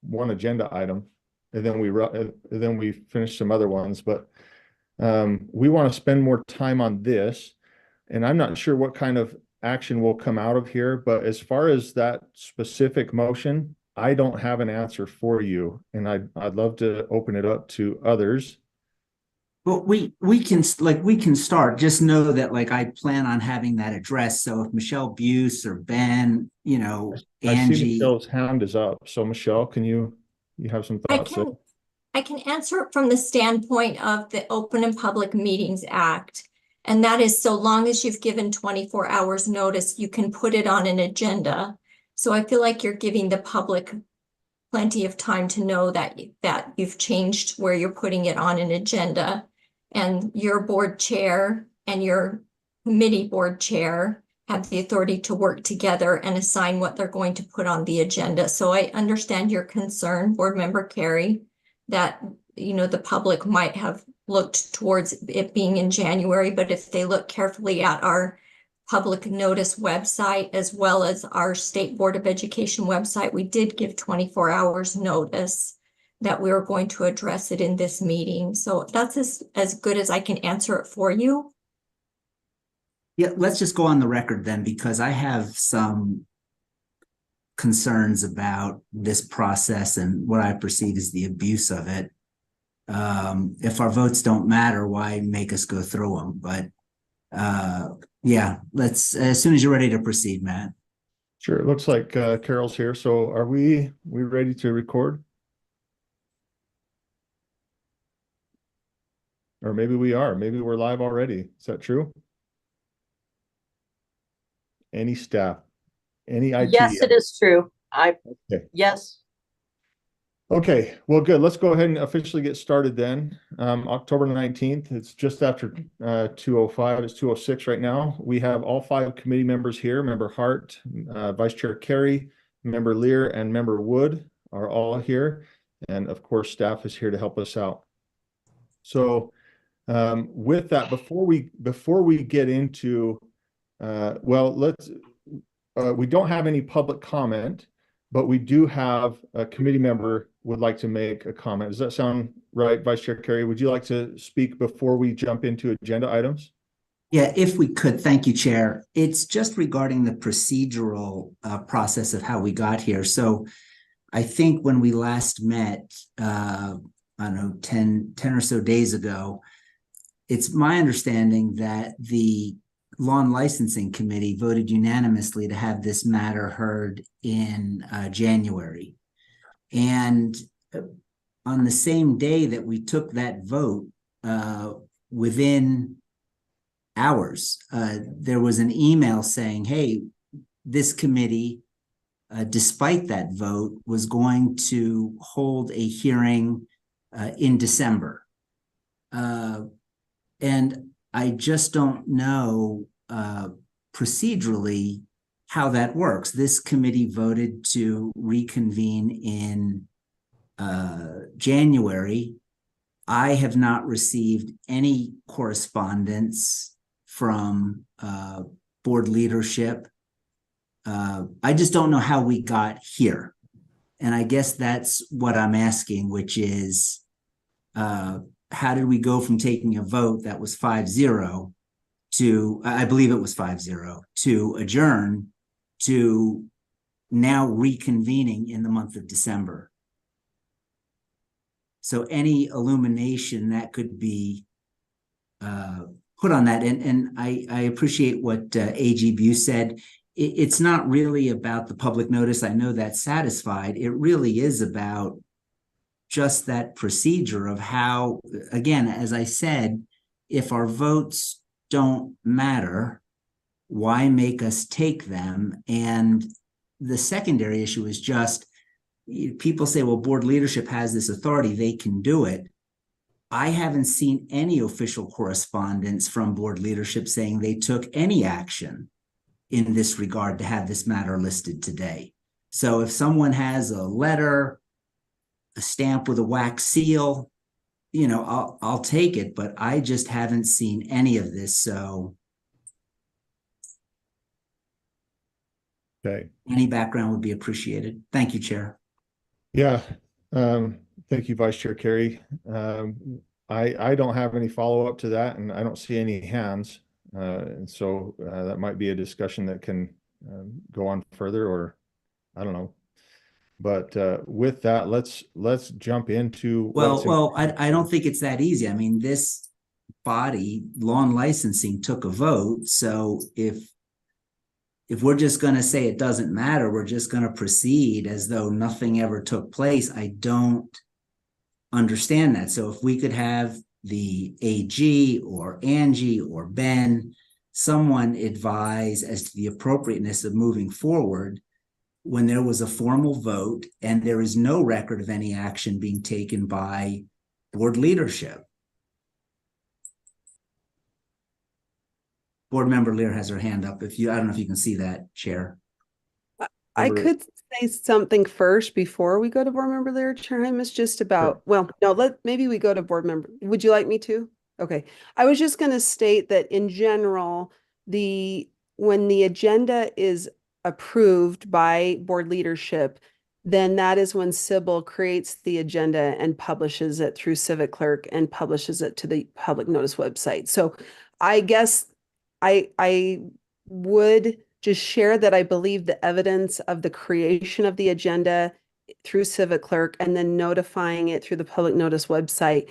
one agenda item, and then we finish some other ones. But we want to spend more time on this, and I'm not sure what kind of action will come out of here. But as far as that specific motion, I don't have an answer for you, and I'd love to open it up to others. Well, we can start. Just know that I plan on having that addressed. So if Michelle Buse or Ben, I see Angie. Michelle's hand is up. So Michelle, you have some I thoughts there? can answer it from the standpoint of the Open and Public Meetings Act. And that is, so long as you've given 24 hours notice, you can put it on an agenda. So I feel like you're giving the public plenty of time to know that you've changed where you're putting it on an agenda. And your board chair and your committee board chair have the authority to work together and assign what they're going to put on the agenda. So I understand your concern, Board Member Carey, that the public might have looked towards it being in January, but if they look carefully at our public notice website as well as our State Board of Education website, we did give 24 hours notice that we were going to address it in this meeting. So that's as good as I can answer it for you. Yeah, let's just go on the record then, because I have some concerns about this process and what I perceive as the abuse of it. If our votes don't matter, why make us go through them? But yeah, let's, as soon as you're ready to proceed, Matt. Sure. It looks like Carol's here. So are we ready to record? Or maybe we are. Maybe we're live already. Is that true? Any staff? Any IT? Yes, it is true. Okay. Yes. Okay, well, good. Let's go ahead and officially get started then. October 19th, it's just after 2:05, it's 2:06 right now. We have all 5 committee members here. Member Hart, Vice Chair Carey, Member Lear, and Member Wood are all here. And of course, staff is here to help us out. So with that, before we get into, we don't have any public comment, but we do have a committee member would like to make a comment. Does that sound right, Vice Chair Carey? Would you like to speak before we jump into agenda items? Yeah, if we could. Thank you, Chair. It's just regarding the procedural process of how we got here. So I think when we last met, I don't know, 10 or so days ago, it's my understanding that the Law and Licensing Committee voted unanimously to have this matter heard in January. And on the same day that we took that vote, within hours, there was an email saying, hey, this committee, despite that vote, was going to hold a hearing in December. And I just don't know procedurally how that works. This committee voted to reconvene in January. I have not received any correspondence from board leadership. I just don't know how we got here. And I guess that's what I'm asking, which is, how did we go from taking a vote that was 5-0 to, I believe it was 5-0, to adjourn, to now reconvening in the month of December? So any illumination that could be put on that. And I appreciate what AG Buse said. It's not really about the public notice. I know that's satisfied. It really is about just that procedure of how, again, as I said, if our votes don't matter, why make us take them? And the secondary issue is just, people say, well, board leadership has this authority, they can do it. I haven't seen any official correspondence from board leadership saying they took any action in this regard to have this matter listed today. So if someone has a letter, a stamp with a wax seal, I'll take it, but I just haven't seen any of this. So okay, any background would be appreciated. Thank you, Chair. Yeah, thank you, Vice Chair Carey. I don't have any follow-up to that, and I don't see any hands. And so that might be a discussion that can go on further, or I don't know. But with that, let's jump into Well, I don't think it's that easy. I mean, this body, law and licensing, took a vote. So if we're just going to say it doesn't matter, we're just going to proceed as though nothing ever took place, I don't understand that. So if we could have the AG or Angie or Ben, someone advise as to the appropriateness of moving forward when there was a formal vote and there is no record of any action being taken by board leadership. Board member Lear has her hand up. I don't know if you can see that, Chair. I could say something first before we go to board member Lear, Chair Hymas, just about, well, no, maybe we go to board member. Would you like me to? Okay. I was just going to state that in general, when the agenda is approved by board leadership, then that is when Sybil creates the agenda and publishes it through Civic Clerk and publishes it to the public notice website. So I guess I would just share that I believe the evidence of the creation of the agenda through Civic Clerk and then notifying it through the public notice website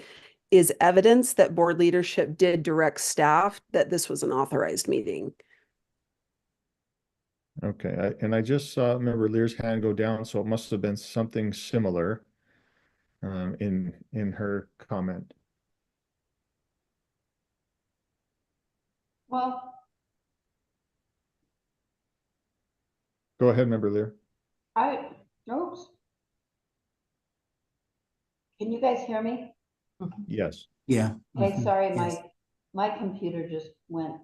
is evidence that board leadership did direct staff that this was an authorized meeting. Okay, and I just saw member Lear's hand go down, so it must have been something similar in her comment. Well, Go ahead, member Lear. oops. Can you guys hear me? Yes. Yeah. Okay, sorry, Yes. my computer just went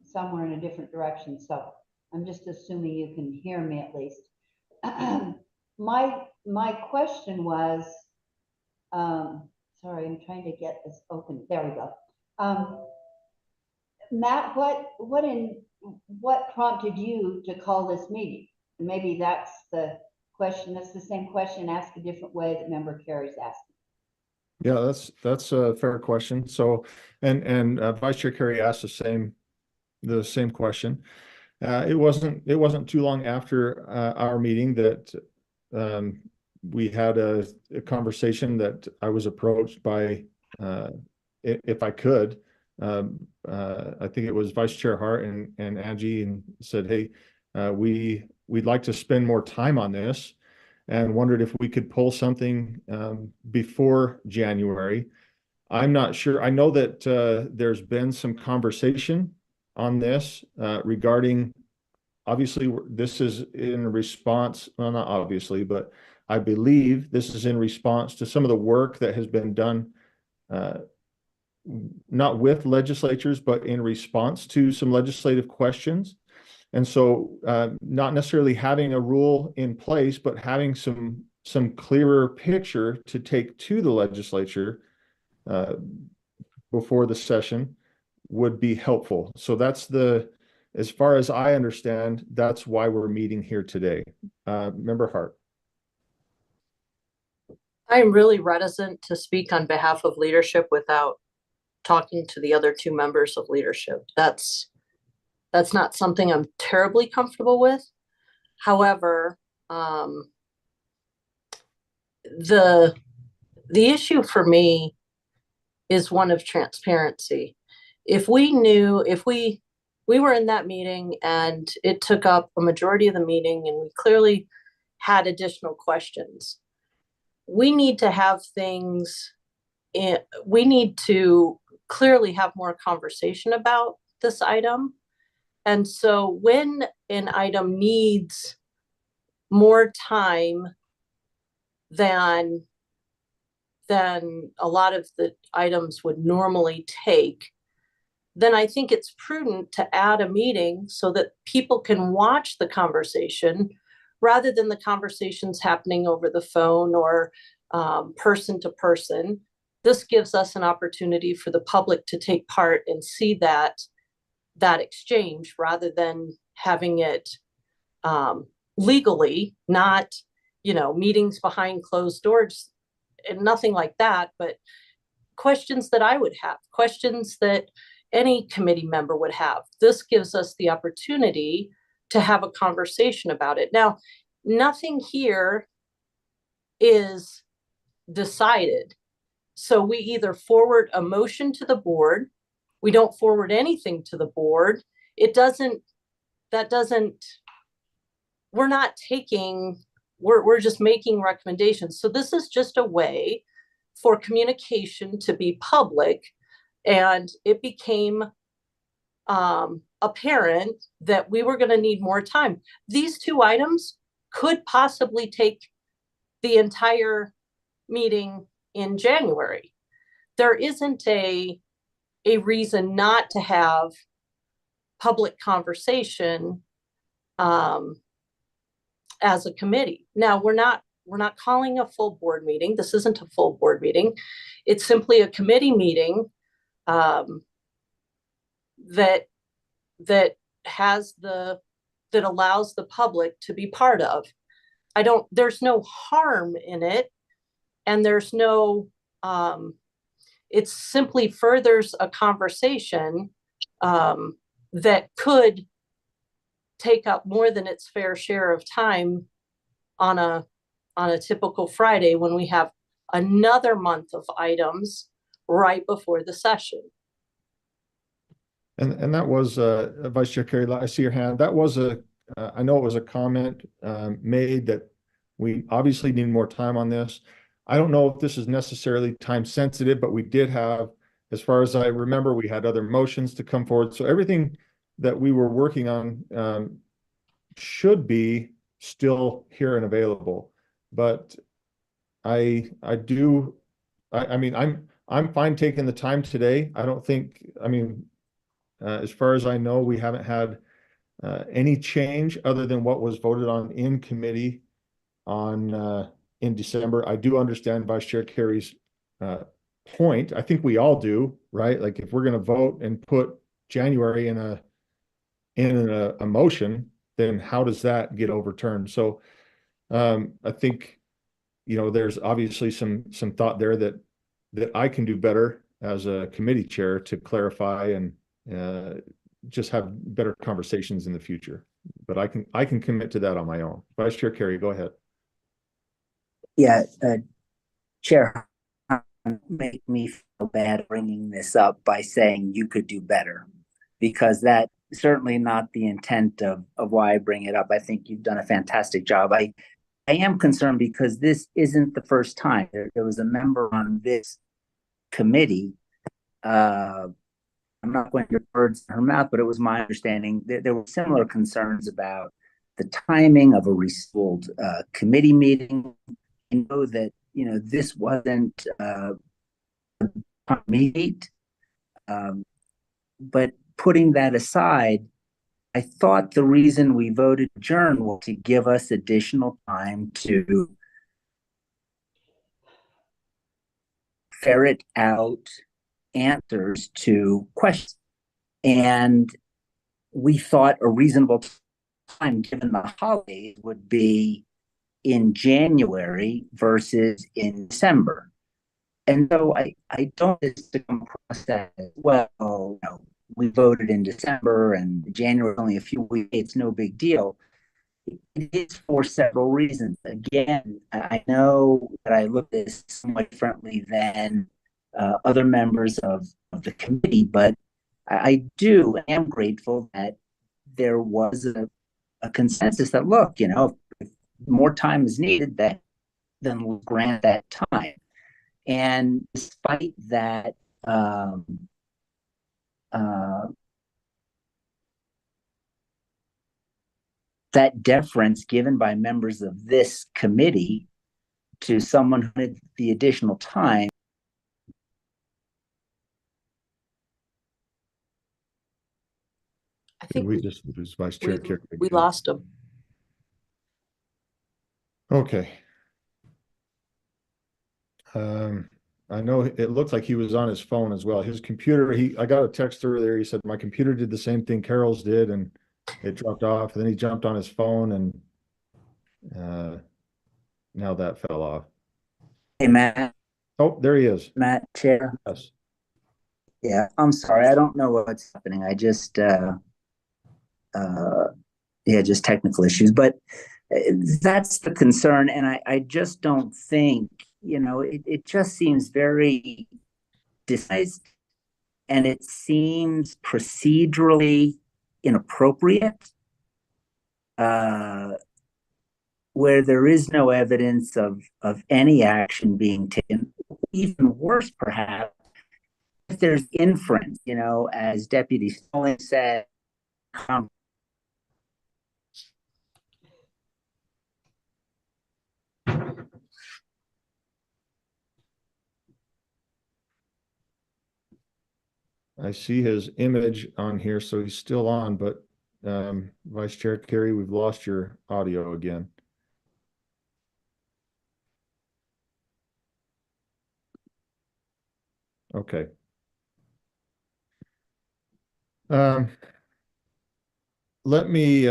somewhere in a different direction, so I'm just assuming you can hear me at least. My question was, sorry, I'm trying to get this open. There we go. Matt, what prompted you to call this meeting? Maybe that's the question. That's the same question asked a different way that member Carey's asking. Yeah, that's a fair question. So, and Vice Chair Carey asked the same question. It wasn't too long after our meeting that we had a conversation that I was approached by, if I could, I think it was Vice Chair Hart and Angie, and said, hey, we'd like to spend more time on this, and wondered if we could pull something before January. I'm not sure. I know that there's been some conversation on this regarding, obviously, this is in response, well, not obviously, but I believe this is in response to some of the work that has been done, not with legislatures, but in response to some legislative questions. And so not necessarily having a rule in place, but having some clearer picture to take to the legislature before the session would be helpful. So that's as far as I understand, that's why we're meeting here today. Member Hart. I'm really reticent to speak on behalf of leadership without talking to the other two members of leadership. That's not something I'm terribly comfortable with. However, the issue for me is one of transparency. If we were in that meeting and it took up a majority of the meeting and we clearly had additional questions, we need to have we need to clearly have more conversation about this item. And so when an item needs more time than a lot of the items would normally take, then I think it's prudent to add a meeting so that people can watch the conversation rather than the conversations happening over the phone or person to person. This gives us an opportunity for the public to take part and see that exchange rather than having it legally, not meetings behind closed doors and nothing like that, but questions that I would have, questions that any committee member would have. This gives us the opportunity to have a conversation about it. Now, nothing here is decided. So we either forward a motion to the board, we don't forward anything to the board. We're not taking, we're just making recommendations. So this is just a way for communication to be public. And it became apparent that we were going to need more time. These two items could possibly take the entire meeting in January. There isn't a reason not to have public conversation as a committee. Now, we're not calling a full board meeting. This isn't a full board meeting. It's simply a committee meeting that allows the public to be part of. There's no harm in it, and there's no, it simply furthers a conversation that could take up more than its fair share of time on a typical Friday when we have another month of items right before the session. And that was Vice Chair Carey, I see your hand. That was I know it was a comment made that we obviously need more time on this. I don't know if this is necessarily time sensitive, but we did have, as far as I remember, we had other motions to come forward. So everything that we were working on should be still here and available. But I mean, I'm fine taking the time today. I don't think, as far as I know, we haven't had any change other than what was voted on in committee in December. I do understand Vice Chair Carey's point. I think we all do, right? Like if we're going to vote and put January in a motion, then how does that get overturned? So I think, there's obviously some thought there that I can do better as a committee chair to clarify and just have better conversations in the future. But I can commit to that on my own. Vice Chair Carey, go ahead. Yeah, Chair, make me feel bad bringing this up by saying you could do better, because that's certainly not the intent of why I bring it up. I think you've done a fantastic job. I am concerned because this isn't the first time. There was a member on this committee. I'm not going to put words in her mouth, but it was my understanding that there were similar concerns about the timing of a rescheduled committee meeting. I know that this wasn't a meet, but putting that aside, I thought the reason we voted adjourn was to give us additional time to ferret out answers to questions. And we thought a reasonable time, given the holidays, would be in January versus in December. And so I don't just to come across that as, well, we voted in December and January only a few weeks, it's no big deal. It is for several reasons. Again, I know that I look at this somewhat differently than other members of the committee, but I am grateful that there was a consensus that, look, if more time is needed, then we'll grant that time. And despite that, that deference given by members of this committee to someone who had the additional time, I think we just lose Vice Chair Carey. we lost him. Okay. I know it looked like he was on his phone as well. His computer, I got a text earlier. He said, my computer did the same thing Carol's did, and it dropped off. And then he jumped on his phone and Now that fell off. Hey, Matt, Oh, there he is. Chair. Yes. Yeah, I'm sorry. I don't know what's happening. I just, yeah, just technical issues. But that's the concern. And I just don't think, it just seems very disguised, and it seems procedurally inappropriate, where there is no evidence of any action being taken. Even worse, perhaps, if there's inference, as Deputy Stallings said. I see his image on here, so he's still on, but Vice Chair Carey, we've lost your audio again. Okay. Let me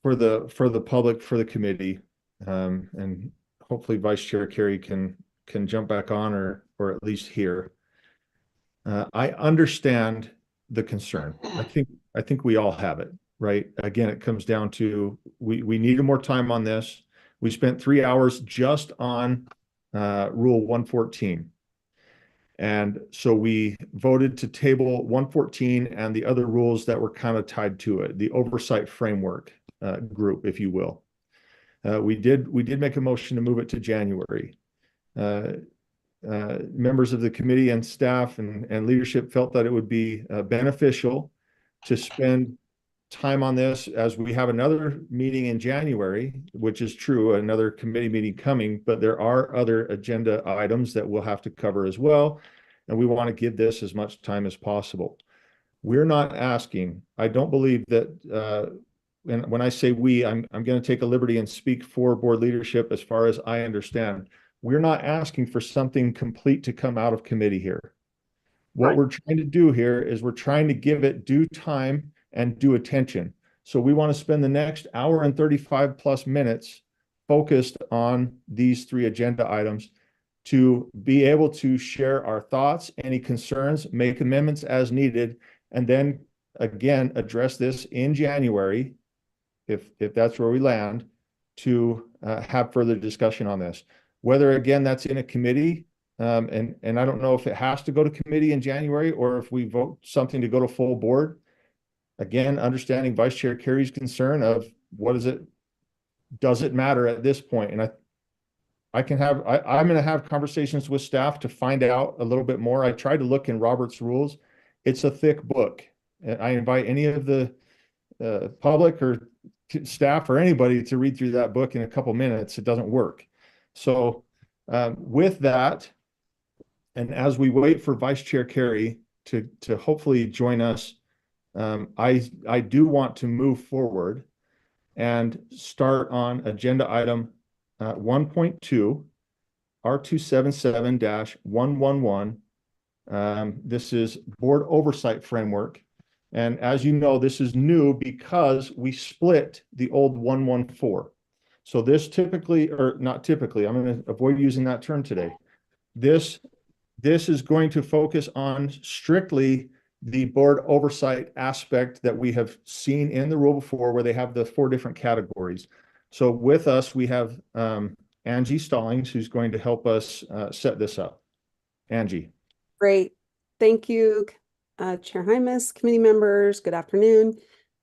for the public, for the committee, and hopefully Vice Chair Carey can jump back on or at least hear. I understand the concern. I think we all have it, right? Again, it comes down to we needed more time on this. We spent 3 hours just on Rule 114. And so we voted to table 114 and the other rules that were kind of tied to it, the oversight framework group, if you will. We did make a motion to move it to January. Members of the committee and staff and leadership felt that it would be beneficial to spend time on this, as we have another meeting in January, which is true, another committee meeting coming, but there are other agenda items that we'll have to cover as well. And we want to give this as much time as possible. We're not asking, I don't believe that, and when I say we, I'm going to take a liberty and speak for board leadership as far as I understand. We're not asking for something complete to come out of committee here. What we're trying to do here is we're trying to give it due time and due attention. So we want to spend the next hour and 35 plus minutes focused on these 3 agenda items to be able to share our thoughts, any concerns, make amendments as needed, and then again address this in January, if that's where we land, to have further discussion on this. Whether again that's in a committee, and I don't know if it has to go to committee in January or if we vote something to go to full board. Again, understanding Vice Chair Carey's concern of what is it, does it matter at this point? And I'm going to have conversations with staff to find out a little bit more. I tried to look in Robert's rules. It's a thick book. And I invite any of the public or staff or anybody to read through that book in a couple minutes. It doesn't work. So with that, and as we wait for Vice Chair Carey to hopefully join us, I do want to move forward and start on agenda item 1.2, R277-111. This is board oversight framework. And as you know, this is new because we split the old 114. So this typically, or not typically, I'm going to avoid using that term today. This is going to focus on strictly the board oversight aspect that we have seen in the rule before, where they have the 4 different categories. So with us, we have Angie Stallings, who's going to help us set this up. Angie. Great. Thank you, Chair Hymas, committee members. Good afternoon.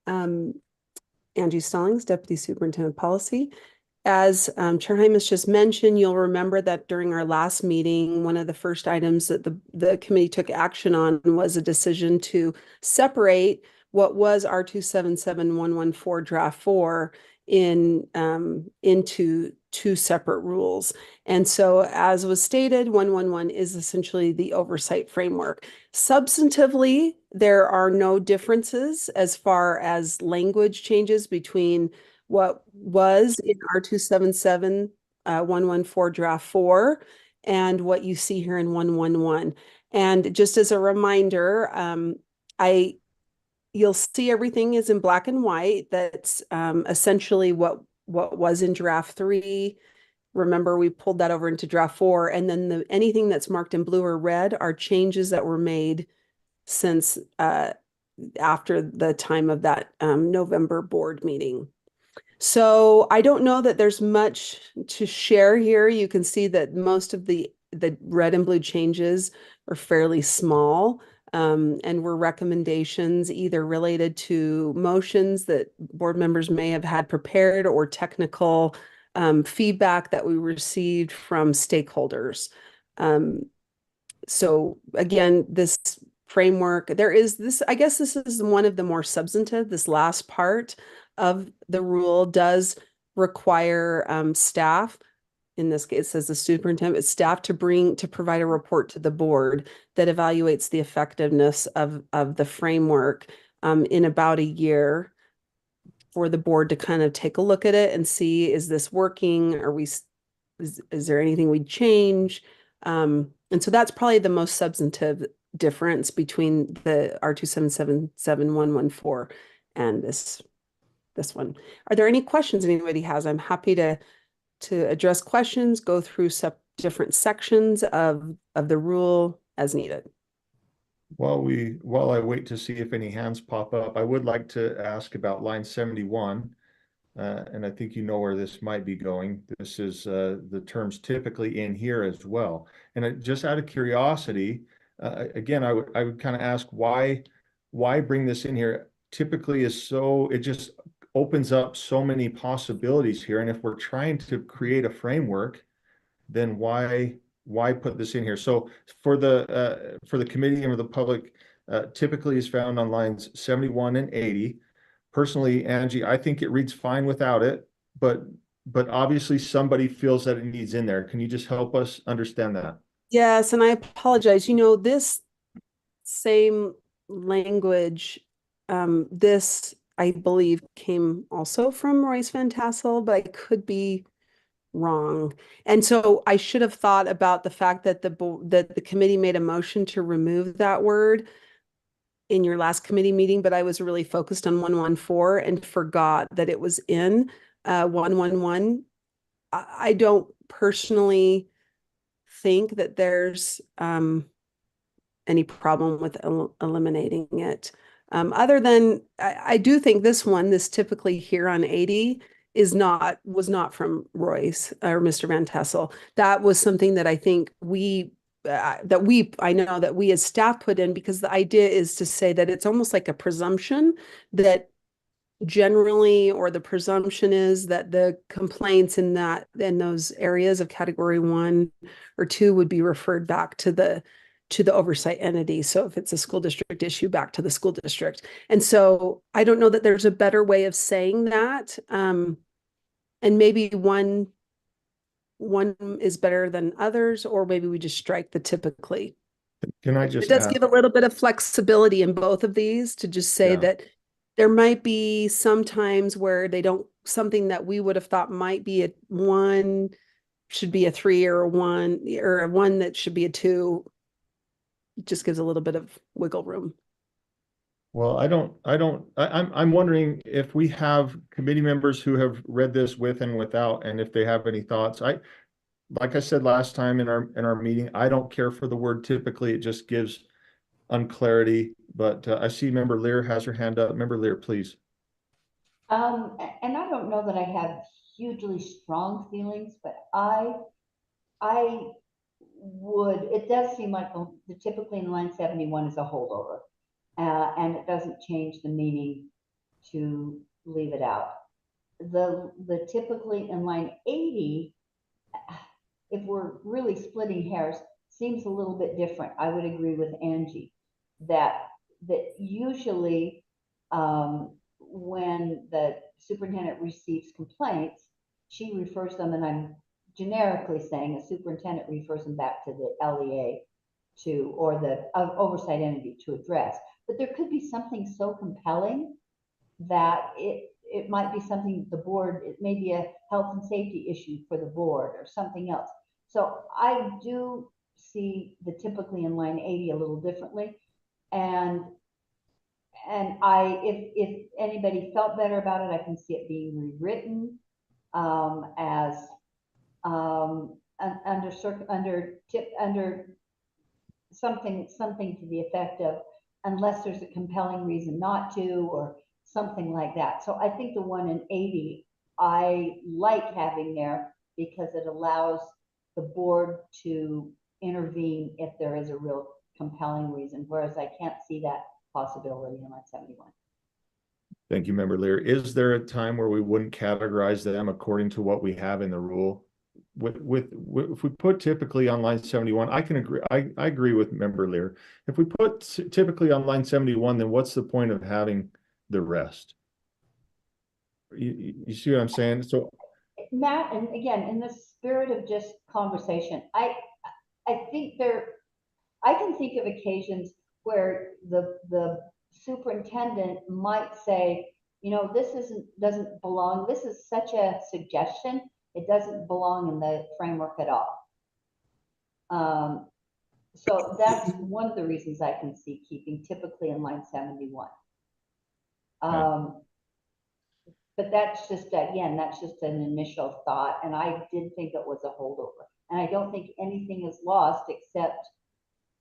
Angie Stallings, Deputy Superintendent of Policy. As Chair Hymas just mentioned, you'll remember that during our last meeting, one of the first items that the committee took action on was a decision to separate what was R277-114 draft 4 into 2 separate rules. And so, as was stated, 111 is essentially the oversight framework. Substantively, there are no differences as far as language changes between what was in R277-114 draft 4 and what you see here in 111. And just as a reminder, you'll see everything is in black and white. That's essentially what was in draft 3 Remember, we pulled that over into draft 4, and then anything that's marked in blue or red are changes that were made since after the time of that November board meeting. So I don't know that there's much to share here. You can see that most of the red and blue changes are fairly small, and were recommendations either related to motions that board members may have had prepared or technical feedback that we received from stakeholders. So again, this framework, there is this, I guess this is one of the more substantive, this last part of the rule does require staff, in this case, it says the superintendent, staff to provide a report to the board that evaluates the effectiveness of the framework in about a year, for the board to kind of take a look at it and see, is this working? Is there anything we'd change? And so that's probably the most substantive difference between the R2777-114 and this one. Are there any questions anybody has? I'm happy to address questions, go through different sections of the rule as needed. While I wait to see if any hands pop up, I would like to ask about line 71. And I think you know where this might be going. This is the terms typically in here as well. And just out of curiosity, again, I would kind of ask why bring this in here? Typically is so, it just opens up so many possibilities here. And if we're trying to create a framework, then why put this in here? So for the committee and for the public, typically is found on lines 71 and 80. Personally, Angie, I think it reads fine without it, but obviously somebody feels that it needs in there. Can you just help us understand that? Yes, and I apologize. This same language, this I believe came also from Royce Van Tassel, but I could be wrong. And so I should have thought about the fact that the committee made a motion to remove that word in your last committee meeting, but I was really focused on 114 and forgot that it was in 111. I don't personally think that there's any problem with eliminating it. Other than I do think this typically here on 80 was not from Royce or Mr. Van Tassel. That was something that I think I know that we as staff put in, because the idea is to say that it's almost like a presumption that generally, or the presumption is that the complaints in those areas of category 1 or 2 would be referred back to the oversight entity. So if it's a school district issue, back to the school district. And so I don't know that there's a better way of saying that. And maybe one is better than others, or maybe we just strike the typically. Can I just It does give a little bit of flexibility in both of these to just say that there might be some times where something that we would have thought might be a 1 should be a 3, or a 1, or a 1 that should be a 2. It just gives a little bit of wiggle room. Well, I'm wondering if we have committee members who have read this with and without, and if they have any thoughts. Like I said last time in our meeting, I don't care for the word typically. It just gives unclarity. But I see Member Lear has her hand up. Member Lear, please. And I don't know that I have hugely strong feelings, but it does seem like the typically in line 71 is a holdover, and it doesn't change the meaning to leave it out. The typically in line 80, if we're really splitting hairs, seems a little bit different. I would agree with Angie that usually when the superintendent receives complaints, she refers them, and I'm generically saying a superintendent refers them back to the LEA or the oversight entity to address. But there could be something so compelling that it might be something the board, it may be a health and safety issue for the board or something else. So I do see the typically in line 80 a little differently. And if anybody felt better about it, I can see it being rewritten as under something to the effect of, unless there's a compelling reason not to, or something like that. So I think the 1 in 80 I like having there because it allows the board to intervene if there is a real compelling reason, whereas I can't see that possibility in line 71. Thank you, Member Lear. Is there a time where we wouldn't categorize them according to what we have in the rule? If we put typically on line 71, I can agree. I agree with Member Lear. If we put typically on line 71, then what's the point of having the rest? You see what I'm saying? So Matt, and again, in the spirit of just conversation, I think I can think of occasions where the superintendent might say, you know, this doesn't belong. This is such a suggestion. It doesn't belong in the framework at all. So that's one of the reasons I can see keeping typically in line 71. But that's just, again, that's just an initial thought. And I did think it was a holdover. And I don't think anything is lost except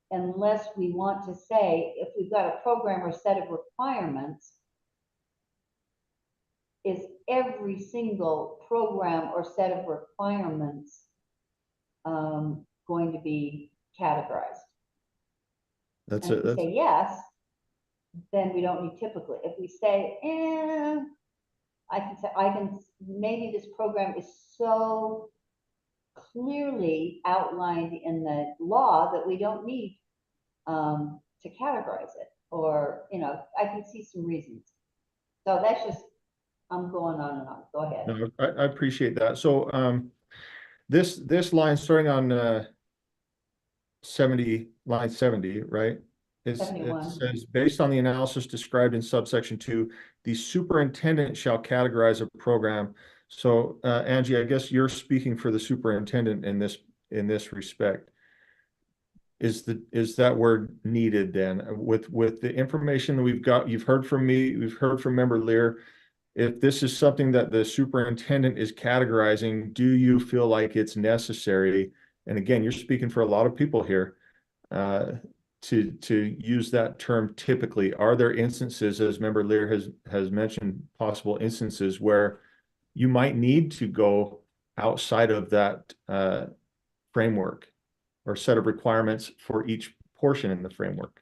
unless we want to say, if we've got a program or set of requirements, is every single program or set of requirements going to be categorized? that's and it. If we say yes, then we don't need typically. If we say, I can, maybe this program is so clearly outlined in the law that we don't need to categorize it, or, you know, I can see some reasons. So that's just, I'm going on and on. Go ahead. No, I appreciate that. So this line starting on 70, line 70, right? It 71. says, based on the analysis described in subsection 2, the superintendent shall categorize a program. So Angie, I guess you're speaking for the superintendent in this respect. Is that word needed then? With the information that we've got, you've heard from me, we've heard from Member Lear. If this is something that the superintendent is categorizing, do you feel like it's necessary? And again, you're speaking for a lot of people here, to use that term typically. Are there instances, as Member Lear has mentioned, possible instances where you might need to go outside of that framework or set of requirements for each portion in the framework?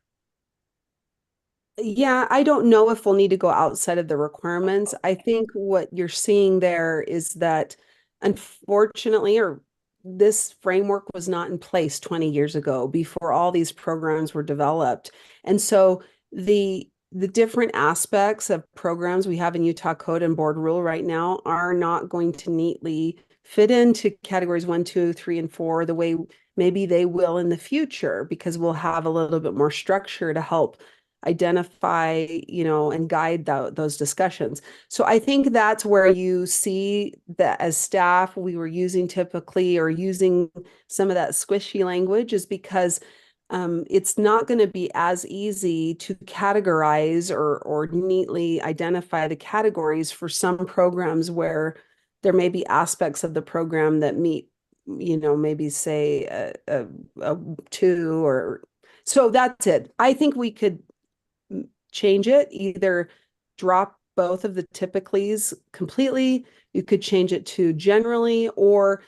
Yeah, I don't know if we'll need to go outside of the requirements. I think what you're seeing there is that unfortunately, or this framework was not in place 20 years ago before all these programs were developed. And so the different aspects of programs we have in Utah Code and Board Rule right now are not going to neatly fit into categories 1, 2, 3, and 4 the way maybe they will in the future, because we'll have a little bit more structure to help identify, you know, and guide those discussions. So I think that's where you see that as staff, we were using typically, or using some of that squishy language, is because it's not going to be as easy to categorize or neatly identify the categories for some programs where there may be aspects of the program that meet, you know, maybe say a 2 or so. That's it. I think we could change it, either drop both of the typicallys completely. You could change it to generally, or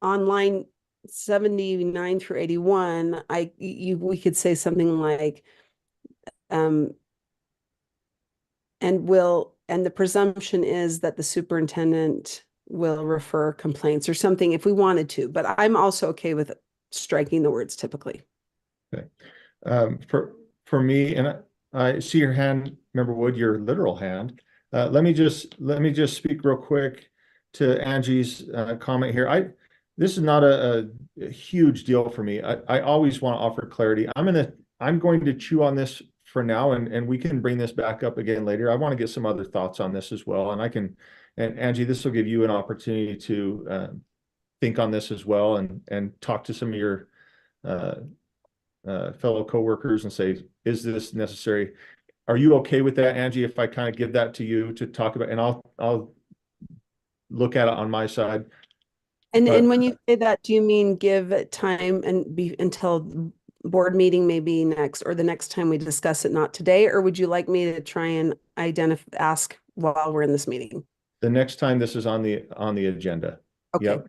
on line 79 through 81, we could say something like, and the presumption is that the superintendent will refer complaints, or something, if we wanted to. But I'm also okay with striking the words typically. Okay. For me, and I see your hand, Member Wood, your literal hand. Let me just speak real quick to Angie's comment here. This is not a huge deal for me. I always want to offer clarity. I'm going to chew on this for now, and we can bring this back up again later. I want to get some other thoughts on this as well, and Angie, this will give you an opportunity to think on this as well, and talk to some of your fellow coworkers and say, is this necessary? Are you okay with that, Angie, if I kind of give that to you to talk about, and I'll look at it on my side? And But- when you say that, do you mean give it time and be until board meeting maybe next or the next time we discuss it, not today? Or would you like me to try and ask while we're in this meeting? The next time this is on the agenda. Okay. Yep.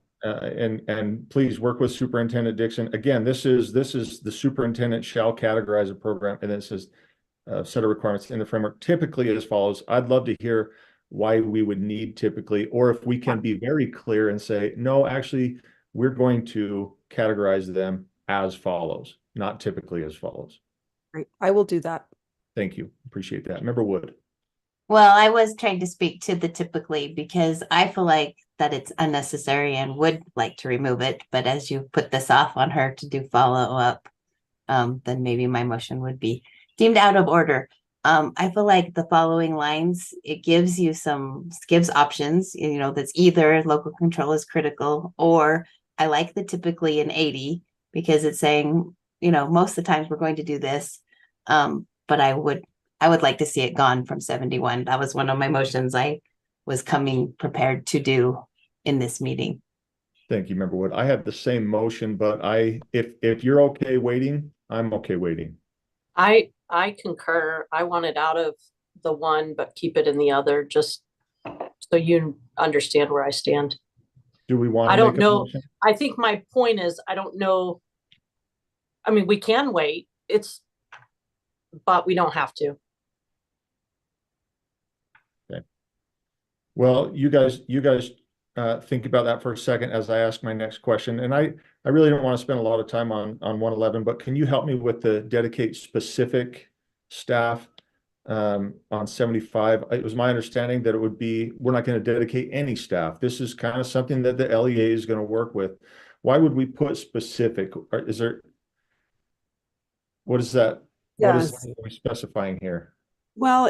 And please work with Superintendent Dixon. Again, this is the superintendent shall categorize a program, and it says set of requirements in the framework typically as follows. I'd love to hear why we would need typically, or if we can be very clear and say, no, actually, we're going to categorize them as follows, not typically as follows. Right. I will do that. Thank you. Appreciate that. Member Wood. Well, I was trying to speak to the typically because I feel like that it's unnecessary and would like to remove it. But as you put this off on her to do follow up, then maybe my motion would be deemed out of order. I feel like the following lines, it gives options, that's either local control is critical, or I like the typically in 80 because it's saying, most of the times we're going to do this. But I would like to see it gone from 71. That was one of my motions I was coming prepared to do in this meeting. Thank you, Member Wood. I have the same motion, but if you're okay waiting, I'm okay waiting. I concur. I want it out of the one, but keep it in the other, just so you understand where I stand. Do we want to I don't make a know. motion? I think my point is, I don't know. I mean, we can wait. But we don't have to. Okay. Well, you guys think about that for a second as I ask my next question. And I really don't want to spend a lot of time on 111, but can you help me with the dedicate specific staff on 75? It was my understanding that we're not going to dedicate any staff. This is kind of something that the LEA is going to work with. Why would we put specific? What is that? Yes. What are we specifying here? Well,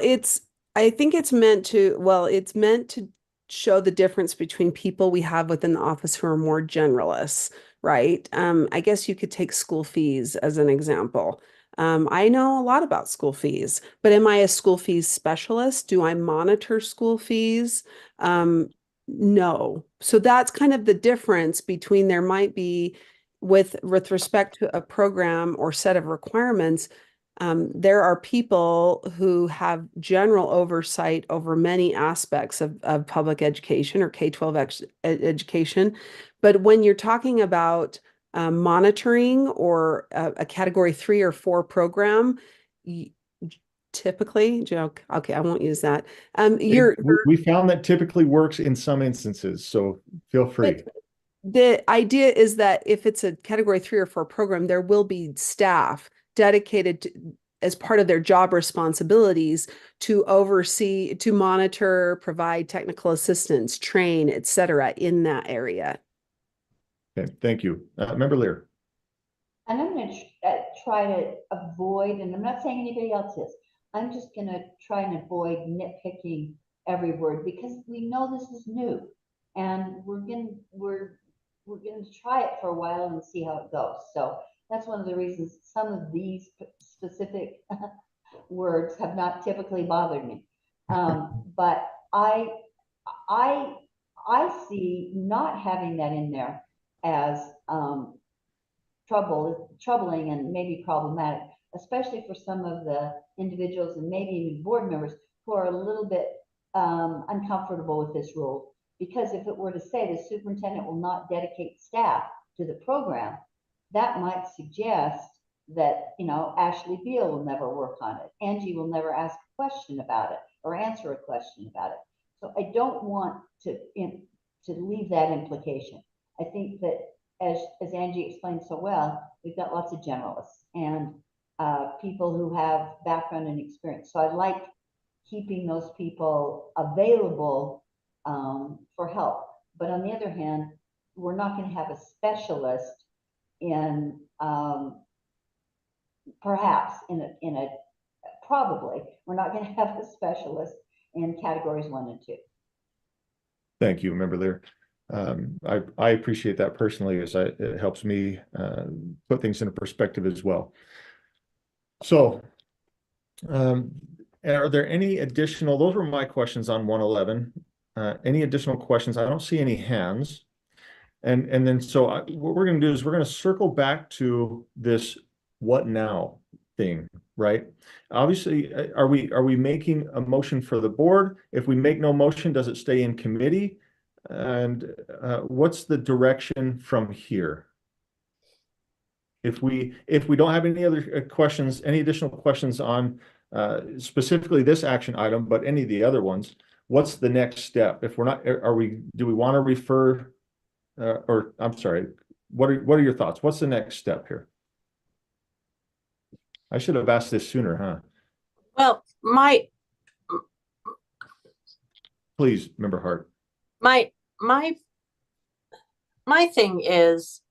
I think it's meant to show the difference between people we have within the office who are more generalists, right? I guess you could take school fees as an example. I know a lot about school fees, but am I a school fees specialist? Do I monitor school fees? No. So that's kind of the difference between there might be with respect to a program or set of requirements. There are people who have general oversight over many aspects of public education or K-12 education. But when you're talking about monitoring or a category 3 or 4 program, typically, joke, okay, I won't use that. We found that typically works in some instances, so feel free. The idea is that if it's a category 3 or 4 program, there will be staff dedicated to, as part of their job responsibilities, to oversee, to monitor, provide technical assistance, train, et cetera, in that area. Okay, thank you. Member Lear. And I'm going to try to avoid, and I'm not saying anybody else is, I'm just going to try and avoid nitpicking every word because we know this is new, and we're going to try it for a while and see how it goes. So that's one of the reasons some of these specific words have not typically bothered me. But I see not having that in there as troubling and maybe problematic, especially for some of the individuals and maybe even board members who are a little bit uncomfortable with this rule. Because if it were to say the superintendent will not dedicate staff to the program, that might suggest that, Ashley Beal will never work on it. Angie will never ask a question about it or answer a question about it. So I don't want to leave that implication. I think that as Angie explained so well, we've got lots of generalists and people who have background and experience. So I like keeping those people available for help. But on the other hand, we're not going to have a specialist in probably we're not going to have a specialist in categories 1 and 2. Thank you, Member Lear. I appreciate that personally, as it helps me put things into perspective as well. So, are there any additional? Those were my questions on 111. Any additional questions? I don't see any hands. And then, so what we're going to do is we're going to circle back to this what now thing, right? Obviously, are we making a motion for the board? If we make no motion, does it stay in committee? And what's the direction from here? If we don't have any other questions, any additional questions on specifically this action item, but any of the other ones, what's the next step? If we're not, do we want to refer, or I'm sorry, what are your thoughts? What's the next step here? I should have asked this sooner, huh? Well, Please, Member Hart. my thing is,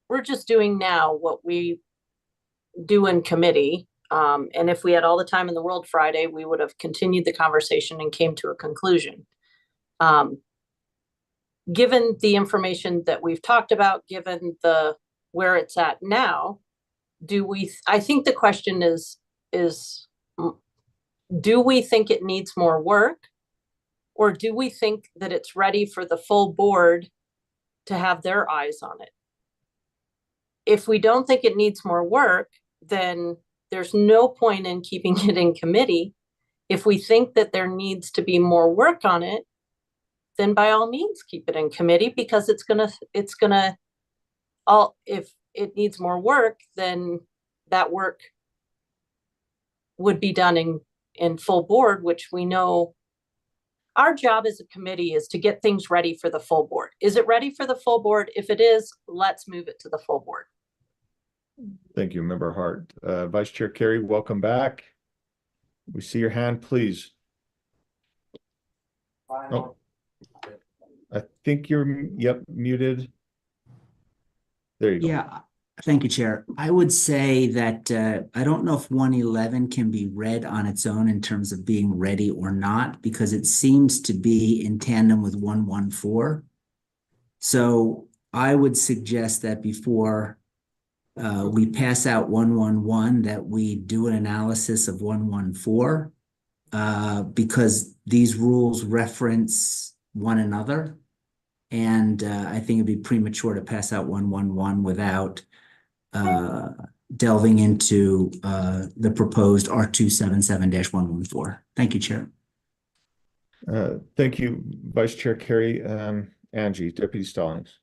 we're just doing now what we do in committee. And if we had all the time in the world Friday, we would have continued the conversation and came to a conclusion. Given the information that we've talked about, given where it's at now, I think the question is, do we think it needs more work? Or do we think that it's ready for the full board to have their eyes on it? If we don't think it needs more work, then there's no point in keeping it in committee. If we think that there needs to be more work on it, then by all means keep it in committee, because if it needs more work, then that work would be done in full board, which we know our job as a committee is to get things ready for the full board. Is it ready for the full board? If it is, let's move it to the full board. Thank you, Member Hart. Vice Chair Carey, welcome back. We see your hand, please. Oh, I think you're, muted. There you go. Yeah, thank you, Chair. I would say that I don't know if 111 can be read on its own in terms of being ready or not, because it seems to be in tandem with 114. So I would suggest that before we pass out 111, that we do an analysis of 114, because these rules reference one another. And I think it'd be premature to pass out 111 without delving into the proposed R277-114. Thank you, Chair. Thank you, Vice Chair Carey. Angie, Deputy Stallings.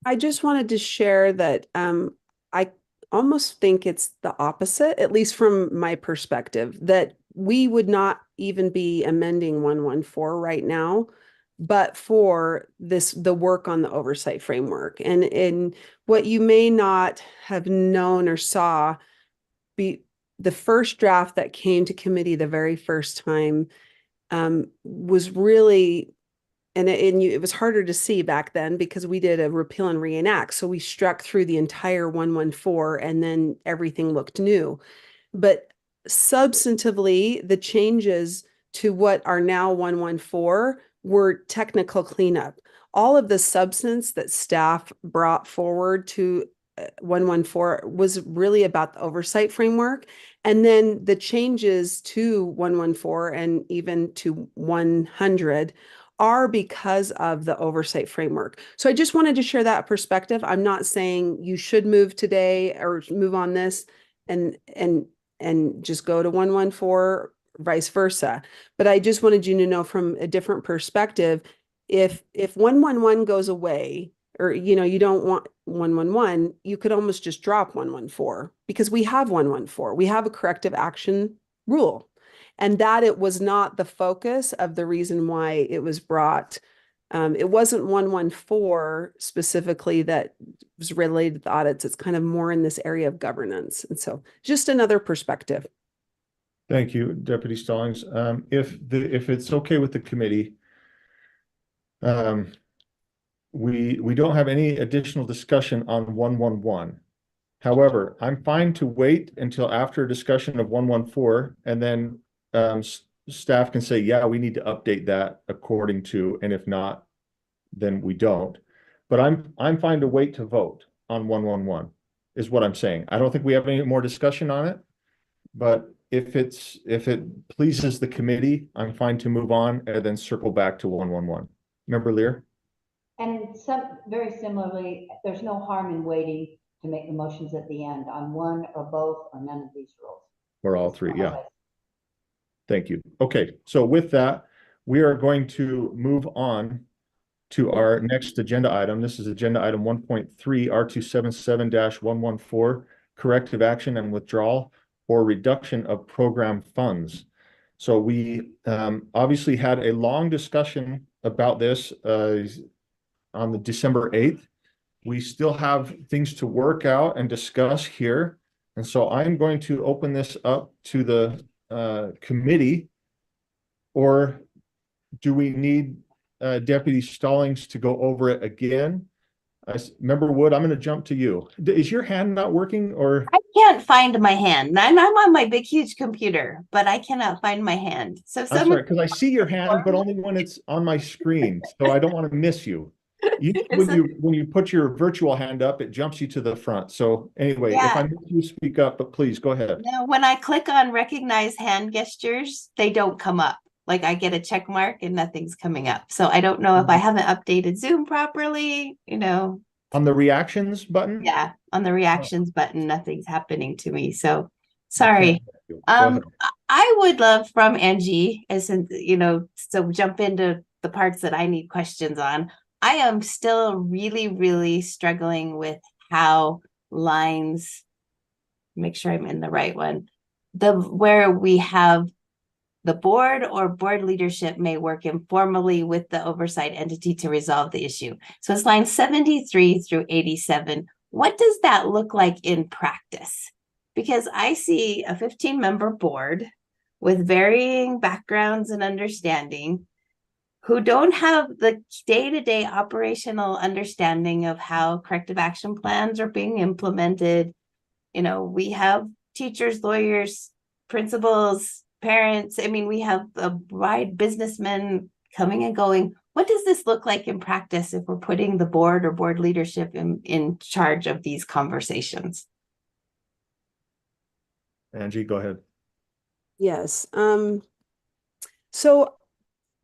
I just wanted to share that I almost think it's the opposite, at least from my perspective, that we would not even be amending 114 right now, but for the work on the oversight framework. And what you may not have known or saw, the first draft that came to committee the very first time was really, it was harder to see back then because we did a repeal and reenact. So we struck through the entire 114 and then everything looked new. But substantively, the changes to what are now 114 were technical cleanup. All of the substance that staff brought forward to 114 was really about the oversight framework. And then the changes to 114 and even to 100 are because of the oversight framework. So I just wanted to share that perspective. I'm not saying you should move today or move on this and just go to 114, vice versa. But I just wanted you to know from a different perspective, if 111 goes away, or you don't want 111, you could almost just drop 114, because we have 114. We have a corrective action rule. And that it was not the focus of the reason why it was brought. It wasn't 114 specifically that was related to audits. It's kind of more in this area of governance. And so just another perspective. Thank you, Deputy Stallings. If it's okay with the committee, we don't have any additional discussion on 111. However, I'm fine to wait until after a discussion of 114, and then staff can say, yeah, we need to update that according to, and if not, then we don't. But I'm fine to wait to vote on 111 is what I'm saying. I don't think we have any more discussion on it, but if it pleases the committee, I'm fine to move on and then circle back to 111. Member Lear? And very similarly, there's no harm in waiting to make the motions at the end on one or both or none of these rules. Or all three, yeah. Thank you. Okay, so with that, we are going to move on to our next agenda item. This is agenda item 1.3, R277-114, corrective action and withdrawal or reduction of program funds. So we obviously had a long discussion about this on the December 8th. We still have things to work out and discuss here. And so I'm going to open this up to the committee, or do we need Deputy Stallings to go over it again? Member Wood, I'm going to jump to you. Is your hand not working, or? I can't find my hand. I'm on my big, huge computer, but I cannot find my hand. So if I'm someone, sorry, because I see your hand, but only when it's on my screen. So I don't want to miss you. When you put your virtual hand up, it jumps you to the front. So anyway, if I miss you, speak up, but please go ahead. no, when I click on recognize hand gestures, they don't come up. Like I get a check mark and nothing's coming up. So I don't know if I haven't updated Zoom properly, you know. On the reactions button? Yeah, on the reactions button, nothing's happening to me. So sorry. I would love from Angie, as in, you know, so jump into the parts that I need questions on. I am still really, really struggling with how lines, make sure I'm in the right one, where we have the board or board leadership may work informally with the oversight entity to resolve the issue. So it's line 73 through 87. What does that look like in practice? Because I see a 15-member board with varying backgrounds and understanding who don't have the day-to-day operational understanding of how corrective action plans are being implemented. You know, we have teachers, lawyers, principals, parents. I mean, we have a wide businessmen coming and going. What does this look like in practice if we're putting the board or board leadership in charge of these conversations? Angie, go ahead. Yes. So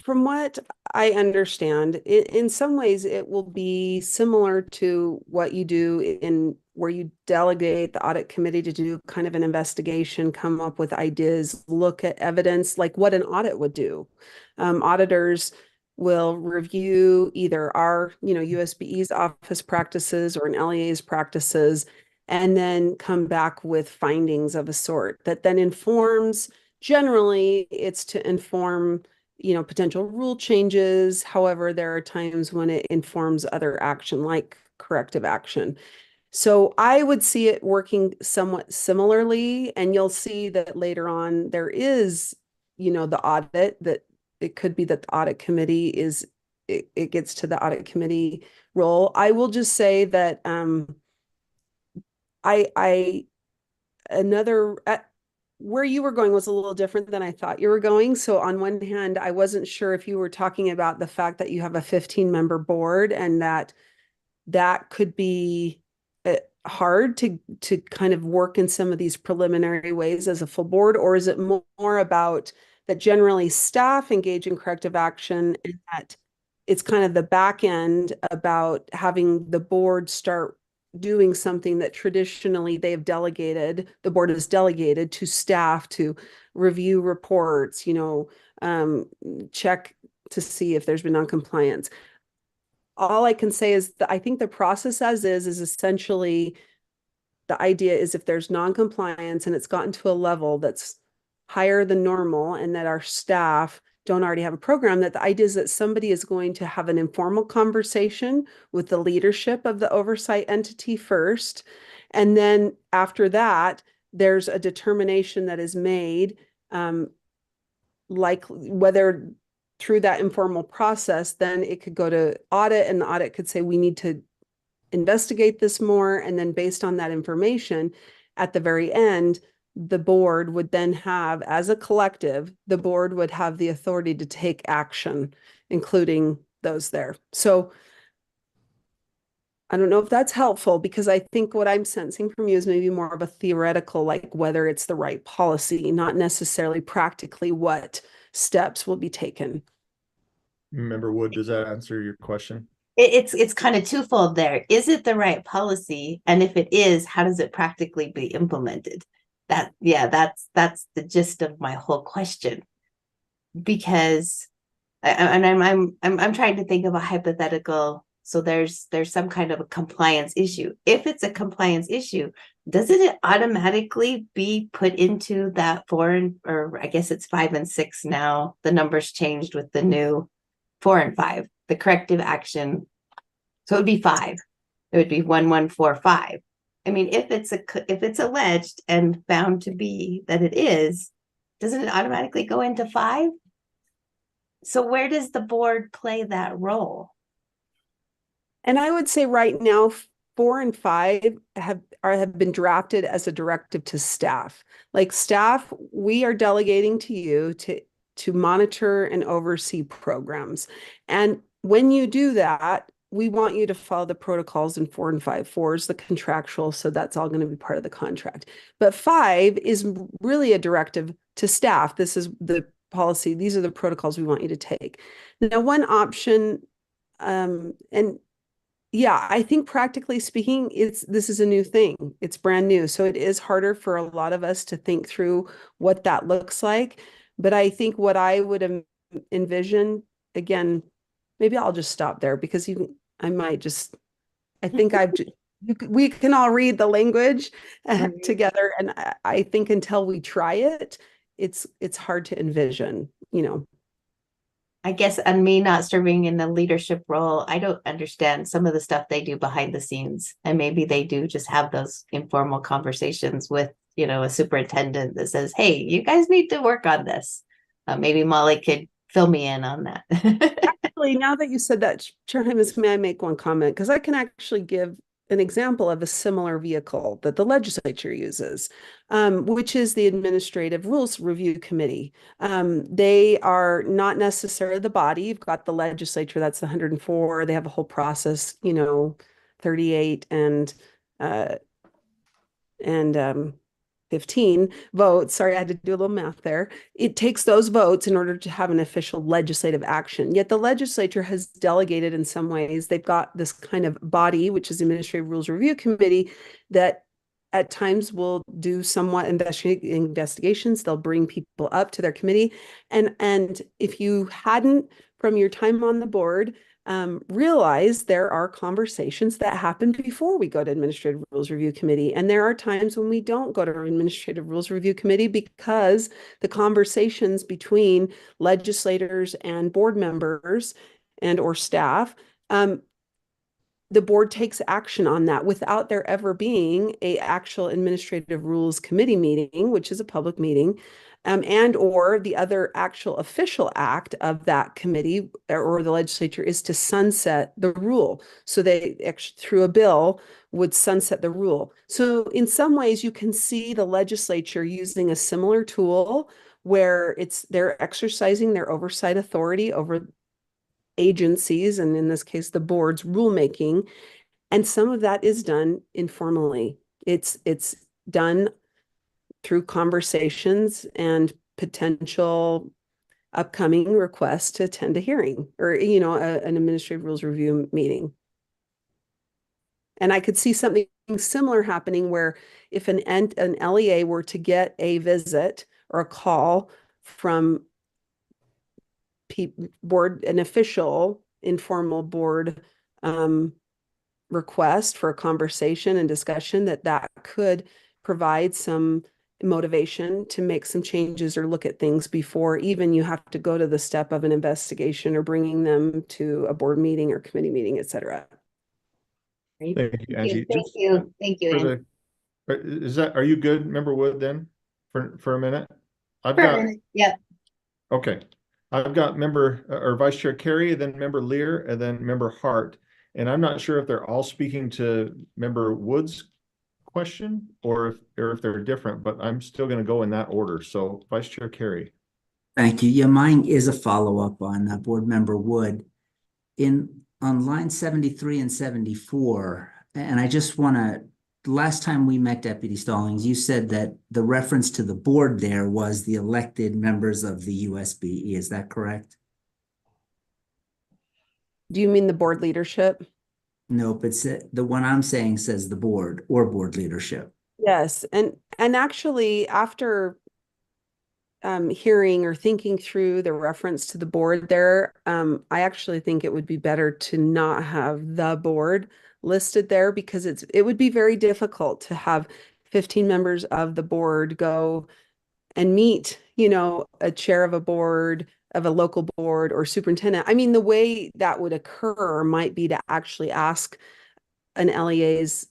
from what I understand, in some ways it will be similar to what you do in where you delegate the audit committee to do kind of an investigation, come up with ideas, look at evidence, like what an audit would do. Auditors will review either our, USBE's office practices or an LEA's practices, and then come back with findings of a sort that then informs, generally it's to inform potential rule changes. However, there are times when it informs other action like corrective action. So I would see it working somewhat similarly, and you'll see that later on there is, the audit, that it could be that the audit committee it gets to the audit committee role. I will just say that where you were going was a little different than I thought you were going. So on one hand, I wasn't sure if you were talking about the fact that you have a 15-member board and that could be hard to kind of work in some of these preliminary ways as a full board, or is it more about that generally staff engage in corrective action and that it's kind of the back end about having the board start doing something that traditionally the board has delegated to staff to review reports, check to see if there's been noncompliance. All I can say is that I think the process as is essentially the idea is if there's noncompliance and it's gotten to a level that's higher than normal and that our staff don't already have a program, that the idea is that somebody is going to have an informal conversation with the leadership of the oversight entity first. And then after that, there's a determination that is made, like whether through that informal process, then it could go to audit and the audit could say, we need to investigate this more. And then based on that information, at the very end, the board would then have, as a collective, the board would have the authority to take action, including those there. So I don't know if that's helpful, because I think what I'm sensing from you is maybe more of a theoretical, like whether it's the right policy, not necessarily practically what steps will be taken. Member Wood, does that answer your question? It's kind of twofold there. Is it the right policy? And if it is, how does it practically be implemented? That's the gist of my whole question. Because I'm trying to think of a hypothetical. So there's some kind of a compliance issue. If it's a compliance issue, doesn't it automatically be put into that or I guess it's 5 and 6 now. The numbers changed with the new 4 and 5, the corrective action. So it would be 5. It would be 1145. I mean, if it's alleged and found to be that it is, doesn't it automatically go into 5? So where does the board play that role? And I would say right now, 4 and 5 have been drafted as a directive to staff. Like staff, we are delegating to you to monitor and oversee programs. And when you do that, we want you to follow the protocols in 4 and 5. 4 is the contractual, so that's all going to be part of the contract. But 5 is really a directive to staff. This is the policy. These are the protocols we want you to take. Now, one option, and yeah, I think practically speaking, this is a new thing. It's brand new. So it is harder for a lot of us to think through what that looks like. But I think what I would envision, again, maybe I'll just stop there, because I think we can all read the language together. And I think until we try it, it's hard to envision, I guess, and me not serving in a leadership role, I don't understand some of the stuff they do behind the scenes. And maybe they do just have those informal conversations with, a superintendent that says, hey, you guys need to work on this. Maybe Molly could fill me in on that. Actually, now that you said that, Chair Hymas, may I make one comment? Because I can actually give an example of a similar vehicle that the legislature uses, which is the Administrative Rules Review Committee. They are not necessarily the body. You've got the legislature, that's the 104. They have a whole process, 38 and 15 votes. Sorry, I had to do a little math there. It takes those votes in order to have an official legislative action. Yet the legislature has delegated in some ways. They've got this kind of body, which is the Administrative Rules Review Committee, that at times will do somewhat investigations. They'll bring people up to their committee. And if you hadn't, from your time on the board, realize there are conversations that happen before we go to Administrative Rules Review Committee. And there are times when we don't go to Administrative Rules Review Committee because the conversations between legislators and board members and or staff, the board takes action on that without there ever being a actual Administrative Rules Committee meeting, which is a public meeting. And or the other actual official act of that committee or the legislature is to sunset the rule. So they actually, through a bill, would sunset the rule. So in some ways, you can see the legislature using a similar tool where they're exercising their oversight authority over agencies, and in this case, the board's rulemaking. And some of that is done informally. It's done through conversations and potential upcoming requests to attend a hearing or, an Administrative Rules Review meeting. And I could see something similar happening where if an LEA were to get a visit or a call from an official informal board request for a conversation and discussion, that could provide some motivation to make some changes or look at things before even you have to go to the step of an investigation or bringing them to a board meeting or committee meeting, et cetera. Thank you, Angie. Thank you. Are you good, Member Wood, then for a minute? Yeah. Okay. I've got Member or Vice Chair Carey, then Member Lear, and then Member Hart. And I'm not sure if they're all speaking to Member Wood's question or if they're different, but I'm still going to go in that order. So Vice Chair Carey. Thank you. Yeah, mine is a follow-up on Board Member Wood. In on line 73 and 74, and I just want to, last time we met, Deputy Stallings, you said that the reference to the board there was the elected members of the USBE. Is that correct? Do you mean the board leadership? Nope, it's the one I'm saying says the board or board leadership. Yes, and actually after hearing or thinking through the reference to the board there, I actually think it would be better to not have the board listed there, because it would be very difficult to have 15 members of the board go and meet, a chair of a board, of a local board, or superintendent. I mean, the way that would occur might be to actually ask an LEA's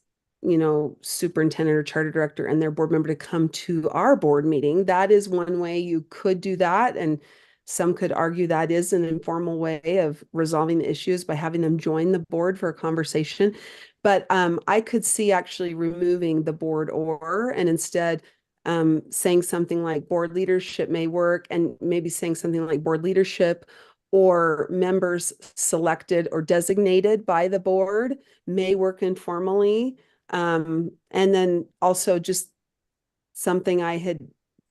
superintendent or charter director and their board member to come to our board meeting. That is one way you could do that. And some could argue that is an informal way of resolving the issues by having them join the board for a conversation. But I could see actually removing the board and instead saying something like board leadership may work, and maybe saying something like board leadership or members selected or designated by the board may work informally. And then also just something I had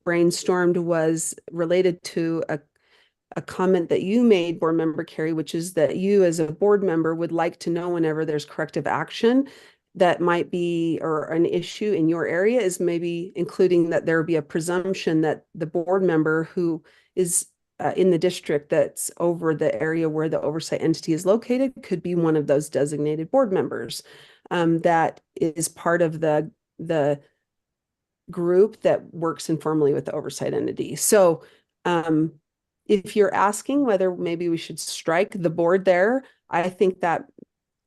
brainstormed was related to a comment that you made, board member Carrie, which is that you as a board member would like to know whenever there's corrective action that might be, or an issue in your area, is maybe including that there be a presumption that the board member who is in the district that's over the area where the oversight entity is located could be one of those designated board members that is part of the group that works informally with the oversight entity. So if you're asking whether maybe we should strike the board there, I think that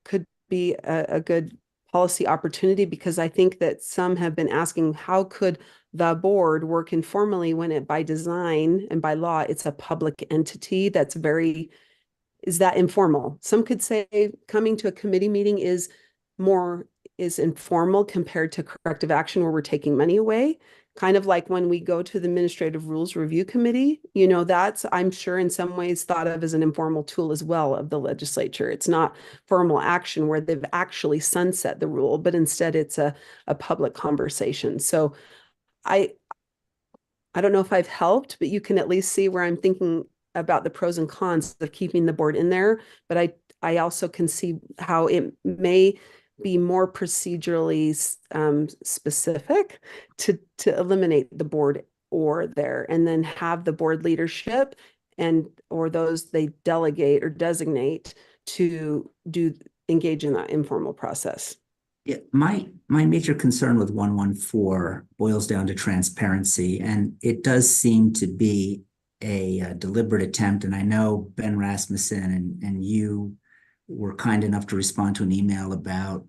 could be a good policy opportunity, because I think that some have been asking, how could the board work informally when it by design and by law, it's a public entity that's is that informal? Some could say coming to a committee meeting is informal compared to corrective action where we're taking money away. Kind of like when we go to the Administrative Rules Review Committee, that's, I'm sure, in some ways thought of as an informal tool as well of the legislature. It's not formal action where they've actually sunset the rule, but instead it's a public conversation. So I don't know if I've helped, but you can at least see where I'm thinking about the pros and cons of keeping the board in there. But I also can see how it may be more procedurally specific to eliminate the board or there, and then have the board leadership or those they delegate or designate to engage in that informal process. Yeah, my major concern with 114 boils down to transparency, and it does seem to be a deliberate attempt. And I know Ben Rasmussen and you were kind enough to respond to an email about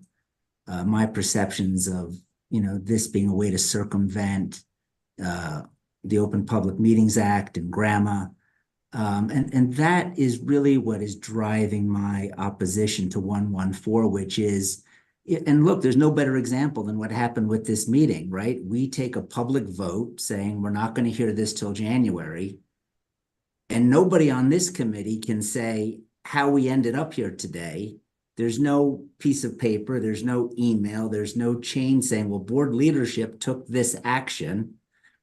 my perceptions of this being a way to circumvent the Open Public Meetings Act and GRAMA, and that is really what is driving my opposition to 114, which is, and look, there's no better example than what happened with this meeting, right? We take a public vote saying we're not going to hear this till January, and nobody on this committee can say how we ended up here today. There's no piece of paper, there's no email, there's no chain saying, well, board leadership took this action,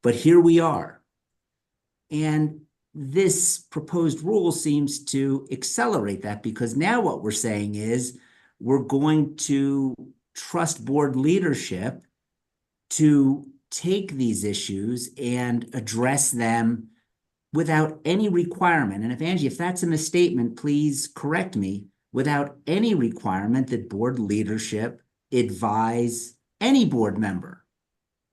but here we are. And this proposed rule seems to accelerate that, because now what we're saying is we're going to trust board leadership to take these issues and address them without any requirement. And if that's a misstatement, please correct me. Without any requirement that board leadership advise any board member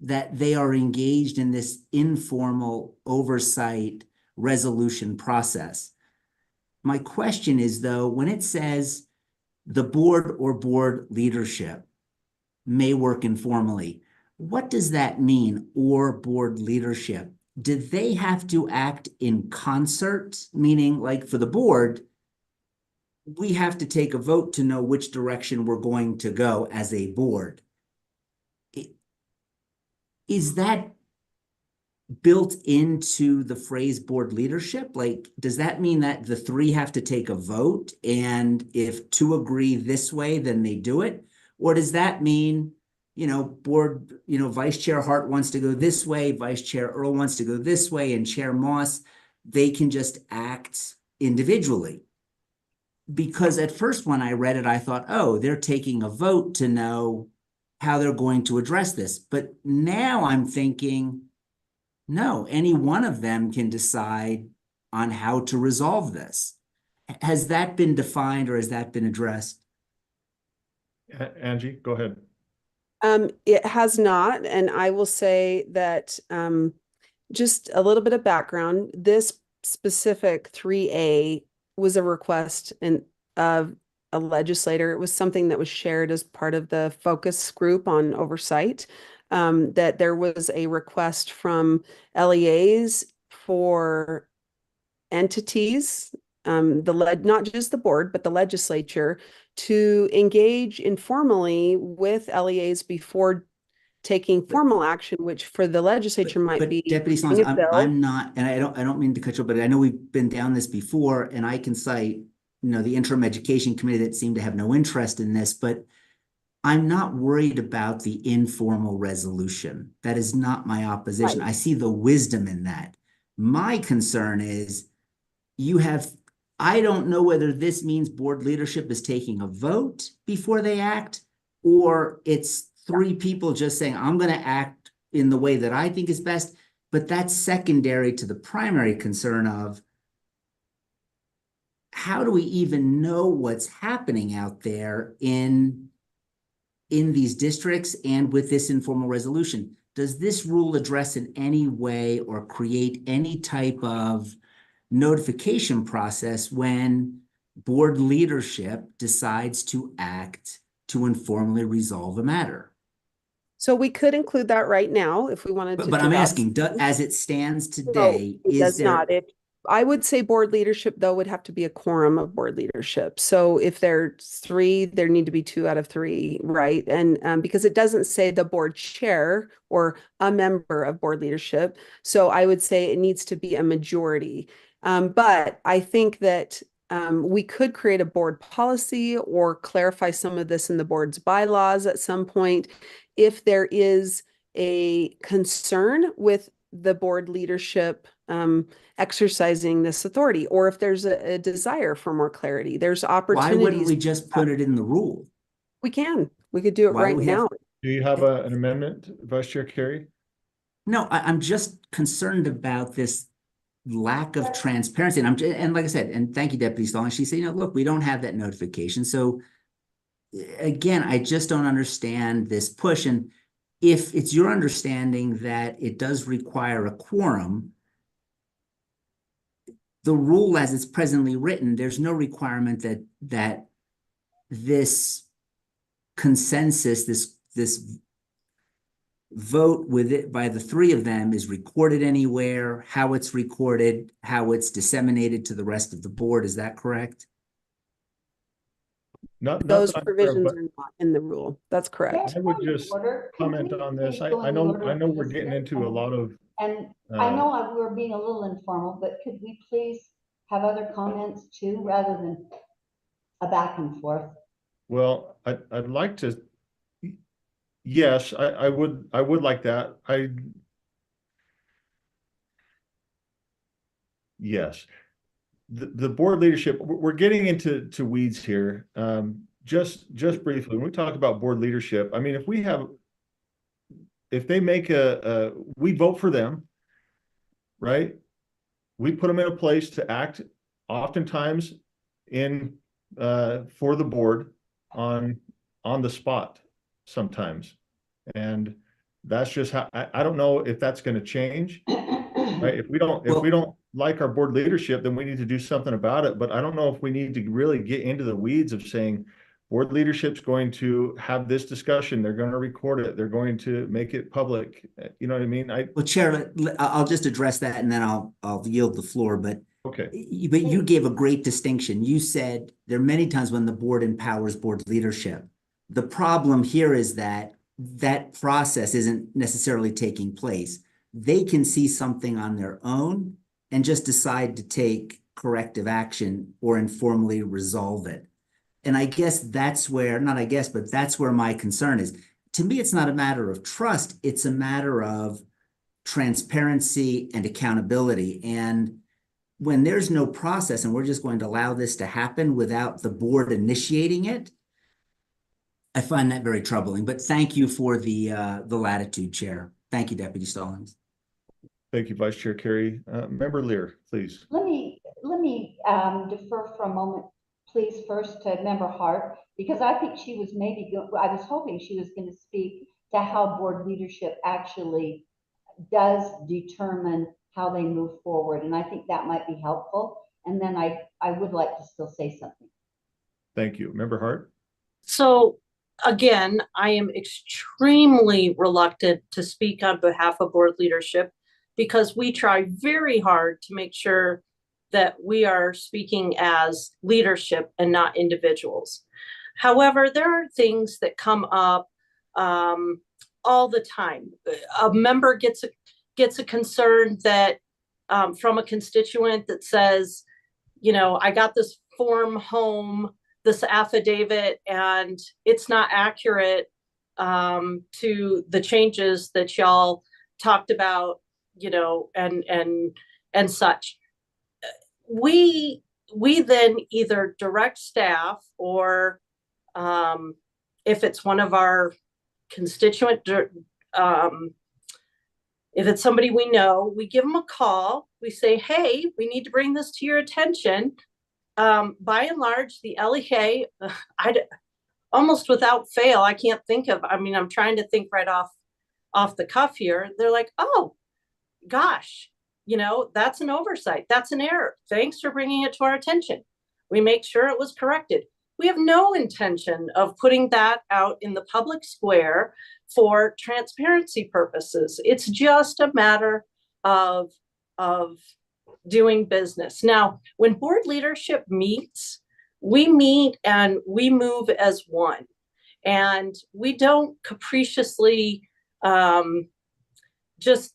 that they are engaged in this informal oversight resolution process. My question is, though, when it says the board or board leadership may work informally, what does that mean, or board leadership? Did they have to act in concert? Meaning, like for the board, we have to take a vote to know which direction we're going to go as a board. Is that built into the phrase board leadership? Like, does that mean that the three have to take a vote? And if two agree this way, then they do it? Or does that mean, Vice Chair Hart wants to go this way, Vice Chair Earl wants to go this way, and Chair Moss, they can just act individually? Because at first when I read it, I thought, oh, they're taking a vote to know how they're going to address this. But now I'm thinking, no, any one of them can decide on how to resolve this. Has that been defined or has that been addressed? Angie, go ahead. It has not, and I will say that just a little bit of background. This specific 3A was a request of a legislator. It was something that was shared as part of the focus group on oversight. That there was a request from LEAs for entities, not just the board, but the legislature, to engage informally with LEAs before taking formal action, which for the legislature might be. Deputy Slons, I'm not, and I don't mean to cut you, but I know we've been down this before, and I can cite, the interim education committee that seemed to have no interest in this, but I'm not worried about the informal resolution. That is not my opposition. Right. I see the wisdom in that. My concern is I don't know whether this means board leadership is taking a vote before they act, or it's three people just saying, I'm going to act in the way that I think is best. But that's secondary to the primary concern of how do we even know what's happening out there in these districts and with this informal resolution? Does this rule address in any way or create any type of notification process when board leadership decides to act to informally resolve a matter? So we could include that right now if we wanted to. But I'm asking, as it stands today, no, it does not. I would say board leadership, though, would have to be a quorum of board leadership. So if there's three, there need to be 2 out of 3, right? And because it doesn't say the board chair or a member of board leadership. So I would say it needs to be a majority. But I think that we could create a board policy or clarify some of this in the board's bylaws at some point if there is a concern with the board leadership exercising this authority, or if there's a desire for more clarity. There's opportunities. Why wouldn't we just put it in the rule? We could do it right now. Do you have an amendment, Vice Chair Carey? No, I'm just concerned about this lack of transparency. And like I said, and thank you, Deputy Stallings. She said, look, we don't have that notification. So again, I just don't understand this push. And if it's your understanding that it does require a quorum, the rule as it's presently written, there's no requirement that this consensus, this vote with it by the 3 of them is recorded anywhere, how it's recorded, how it's disseminated to the rest of the board. Is that correct? Those provisions are not in the rule. That's correct. I would just comment on this. I know we're getting into a lot of. And I know we're being a little informal, but could we please have other comments too, rather than a back and forth? Well, I'd like to. Yes, I would like that. Yes. The board leadership, we're getting into weeds here. Just briefly, when we talk about board leadership, I mean, if they make we vote for them, right? We put them in a place to act, oftentimes for the board on the spot sometimes. And that's just how, I don't know if that's going to change, right? If we don't like our board leadership, then we need to do something about it. But I don't know if we need to really get into the weeds of saying board leadership's going to have this discussion. They're going to record it. They're going to make it public. You know what I mean? Well, Chair, I'll just address that and then I'll yield the floor. But okay. But you gave a great distinction. You said there are many times when the board empowers board leadership. The problem here is that process isn't necessarily taking place. they can see something on their own and just decide to take corrective action or informally resolve it. And I guess that's where, not I guess, but that's where my concern is. To me, it's not a matter of trust. It's a matter of transparency and accountability. And when there's no process and we're just going to allow this to happen without the board initiating it, I find that very troubling. But thank you for the latitude, Chair. Thank you, Deputy Stallings. Thank you, Vice Chair Carey. Member Lear, please. Let me defer for a moment, please, first to Member Hart, because I think she was I was hoping she was going to speak to how board leadership actually does determine how they move forward. And I think that might be helpful. And then I would like to still say something. Thank you. Member Hart? So again, I am extremely reluctant to speak on behalf of board leadership because we try very hard to make sure that we are speaking as leadership and not individuals. However, there are things that come up all the time. A member gets a concern that from a constituent that says, you know, I got this form home, this affidavit, and it's not accurate to the changes that y'all talked about, you know, and such. We then either direct staff or if it's one of our constituent, if it's somebody we know, we give them a call. We say, hey, we need to bring this to your attention. By and large, the LEA, almost without fail, I can't think of, I mean, I'm trying to think right off the cuff here. They're like, oh, gosh, you know, that's an oversight. That's an error. Thanks for bringing it to our attention. We make sure it was corrected. We have no intention of putting that out in the public square for transparency purposes. It's just a matter of doing business. Now, when board leadership meets, we meet and we move as one. And we don't capriciously just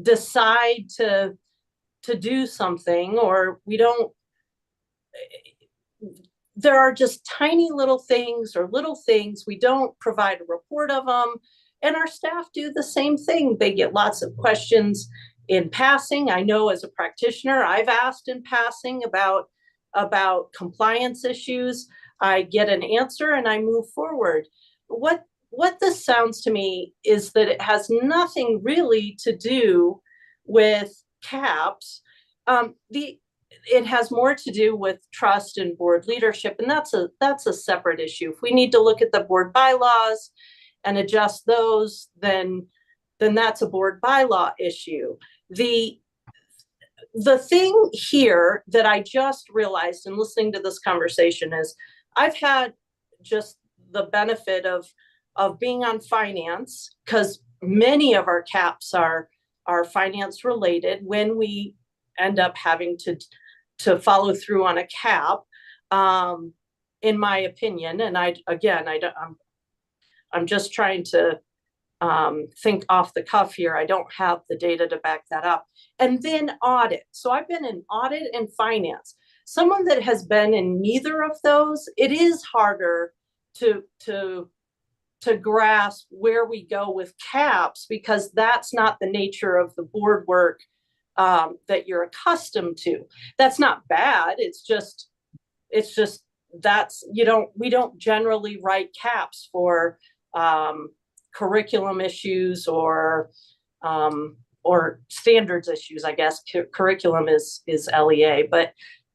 decide to do something, or we don't. There are just tiny little things we don't provide a report of them, and our staff do the same thing. They get lots of questions in passing. I know as a practitioner, I've asked in passing about compliance issues. I get an answer and I move forward. What this sounds to me is that it has nothing really to do with CAPS. It has more to do with trust and board leadership, and that's a separate issue. If we need to look at the board bylaws and adjust those, then that's a board bylaw issue. The thing here that I just realized in listening to this conversation is I've had just the benefit of being on finance, because many of our CAPs are finance related when we end up having to follow through on a cap, in my opinion. And I'm just trying to think off the cuff here. I don't have the data to back that up. And then audit. So I've been in audit and finance. Someone that has been in neither of those, it is harder to grasp where we go with CAPS, because that's not the nature of the board work that you're accustomed to. That's not bad. It's just we don't generally write CAPS for curriculum issues or standards issues. I guess curriculum is LEA,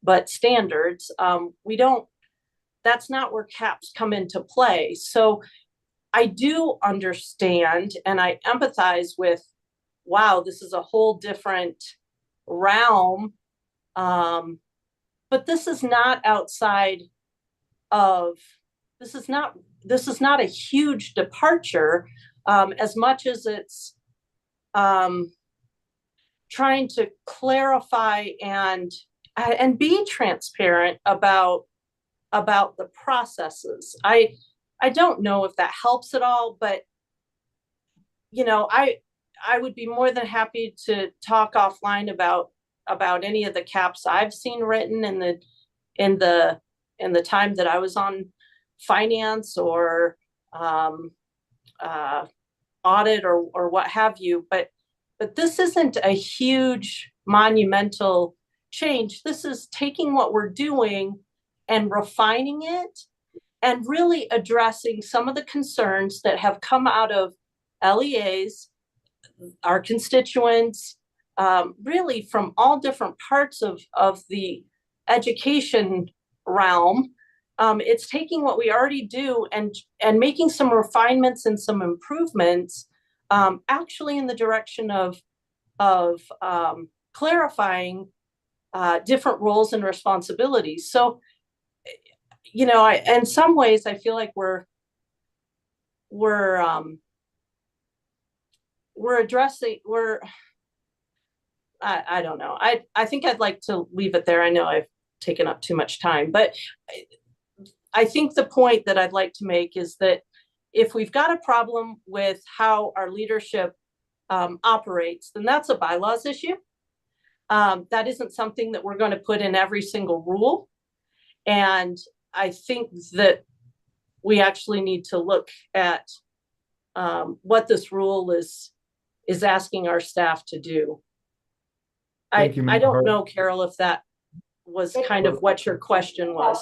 but standards, we don't. That's not where CAPS come into play. So I do understand and I empathize with, wow, this is a whole different realm. But this is not outside of, this is not a huge departure, as much as it's trying to clarify and be transparent about the processes. I don't know if that helps at all, but you know, I would be more than happy to talk offline about any of the caps I've seen written in the time that I was on finance or audit or what have you. But this isn't a huge monumental change. This is taking what we're doing and refining it and really addressing some of the concerns that have come out of LEAs, our constituents, really from all different parts of the education realm. It's taking what we already do and making some refinements and some improvements, actually in the direction of clarifying different roles and responsibilities. So, you know, in some ways, I feel like we're addressing, I don't know. I think I'd like to leave it there. I know I've taken up too much time, but I think the point that I'd like to make is that if we've got a problem with how our leadership operates, then that's a bylaws issue. That isn't something that we're going to put in every single rule. And I think that we actually need to look at what this rule is asking our staff to do. I don't know, Carol, if that was kind of what your question was.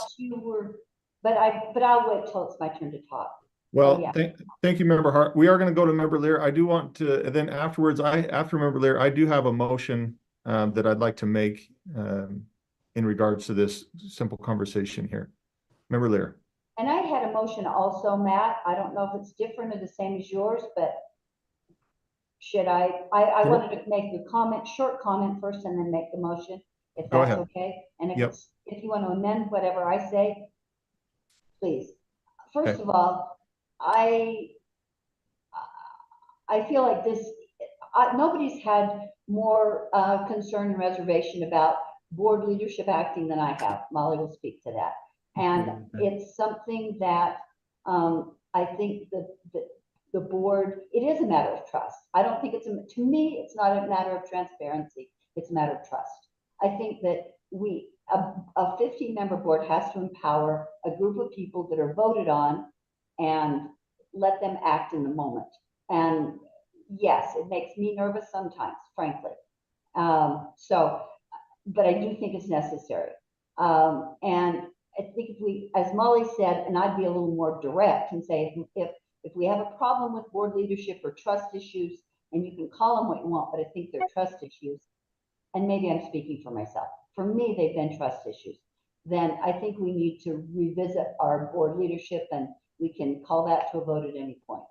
But I'll wait till it's my turn to talk. Well, yeah. thank you, Member Hart. We are going to go to Member Lear. I do want to, then afterwards, after Member Lear, I do have a motion that I'd like to make in regards to this simple conversation here. Member Lear. And I had a motion also, Matt. I don't know if it's different or the same as yours, but should I wanted to make a short comment first and then make the motion, if that's okay. And if you want to amend whatever I say, please. First of all, I feel like this, nobody's had more concern and reservation about board leadership acting than I have. Molly will speak to that. And it's something that I think that the board, it is a matter of trust. I don't think to me, it's not a matter of transparency. It's a matter of trust. I think that a 15-member board has to empower a group of people that are voted on and let them act in the moment. And yes, it makes me nervous sometimes, frankly. But I do think it's necessary. And I think if we, as Molly said, and I'd be a little more direct and say, if we have a problem with board leadership or trust issues, and you can call them what you want, but I think they're trust issues, and maybe I'm speaking for myself. For me, they've been trust issues. Then I think we need to revisit our board leadership, and we can call that to a vote at any point.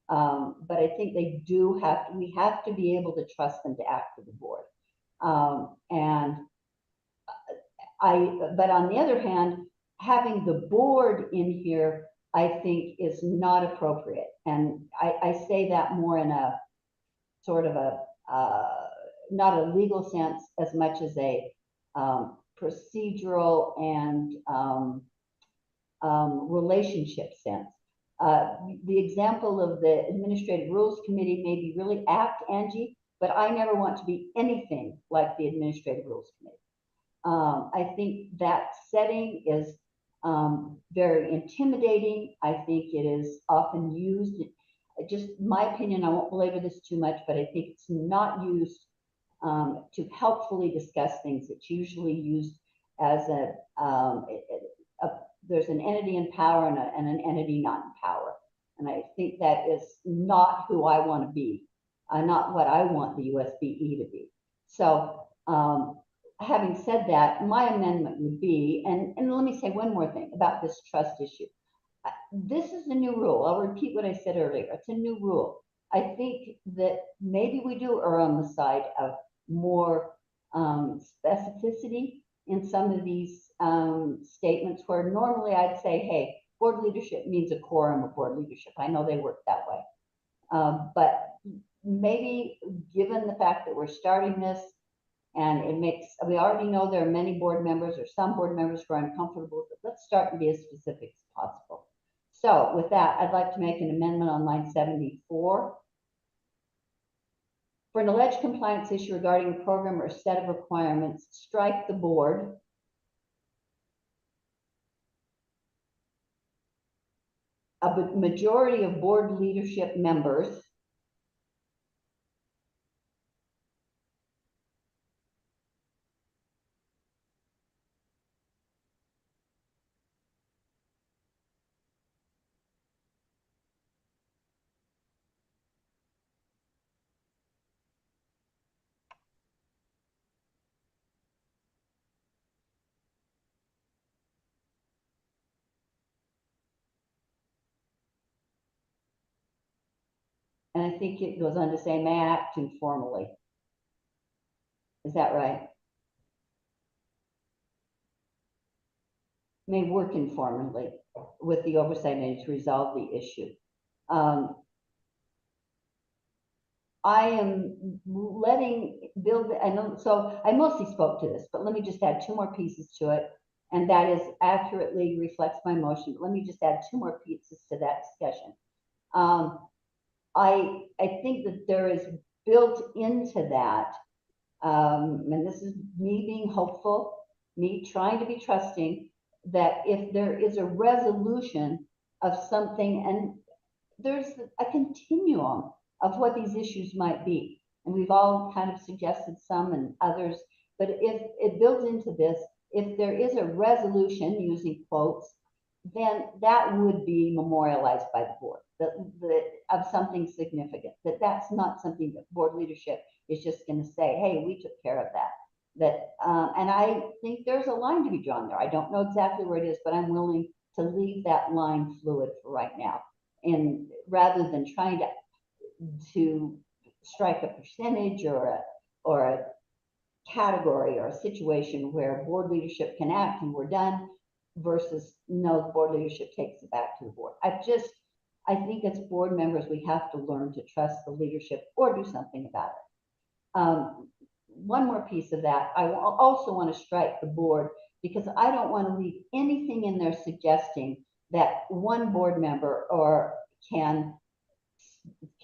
But I think we have to be able to trust them to act for the board. But on the other hand, having the board in here, I think is not appropriate. And I say that more in a sort of not a legal sense as much as a procedural and relationship sense. The example of the Administrative Rules Committee may be really apt, Angie, but I never want to be anything like the Administrative Rules Committee. I think that setting is very intimidating. I think it is often used, just my opinion, I won't belabor this too much, but I think it's not used to helpfully discuss things. It's usually used as there's an entity in power and an entity not in power. And I think that is not who I want to be, not what I want the USBE to be. So having said that, my amendment would be, and let me say one more thing about this trust issue. This is a new rule. I'll repeat what I said earlier. It's a new rule. I think that maybe we do err on the side of more specificity in some of these statements where normally I'd say, hey, board leadership means a quorum of board leadership. I know they work that way. But maybe given the fact that we're starting this, and we already know there are many board members or some board members who are uncomfortable, but let's start and be as specific as possible. So with that, I'd like to make an amendment on line 74. For an alleged compliance issue regarding a program or set of requirements, strike the board. A majority of board leadership members and I think it goes on to say may act informally. Is that right? May work informally with the oversight and to resolve the issue. I am letting Bill, I know, so I mostly spoke to this, but let me just add two more pieces to it. And that is accurately reflects my motion. But let me just add two more pieces to that discussion. I think that there is built into that, and this is me being hopeful, me trying to be trusting, that if there is a resolution of something, and there's a continuum of what these issues might be, and we've all kind of suggested some and others, but if it builds into this, if there is a resolution, using quotes, then that would be memorialized by the board, of something significant, that's not something that board leadership is just going to say, hey, we took care of that. And I think there's a line to be drawn there. I don't know exactly where it is, but I'm willing to leave that line fluid for right now. And rather than trying to strike a percentage or a category or a situation where board leadership can act and we're done, versus no, the board leadership takes it back to the board. I think as board members, we have to learn to trust the leadership or do something about it. One more piece of that, I also want to strike the board, because I don't want to leave anything in there suggesting that one board member or can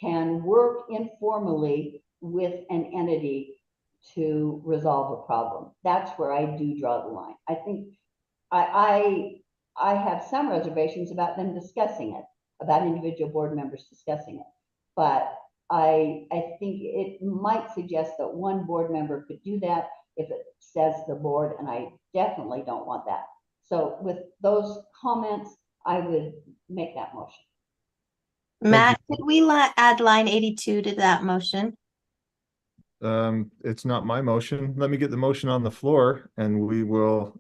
work informally with an entity to resolve a problem. That's where I do draw the line. I think I have some reservations about them discussing it, about individual board members discussing it, but I think it might suggest that one board member could do that if it says the board, and I definitely don't want that. So with those comments, I would make that motion. Matt, could we add line 82 to that motion? It's not my motion. Let me get the motion on the floor, and we will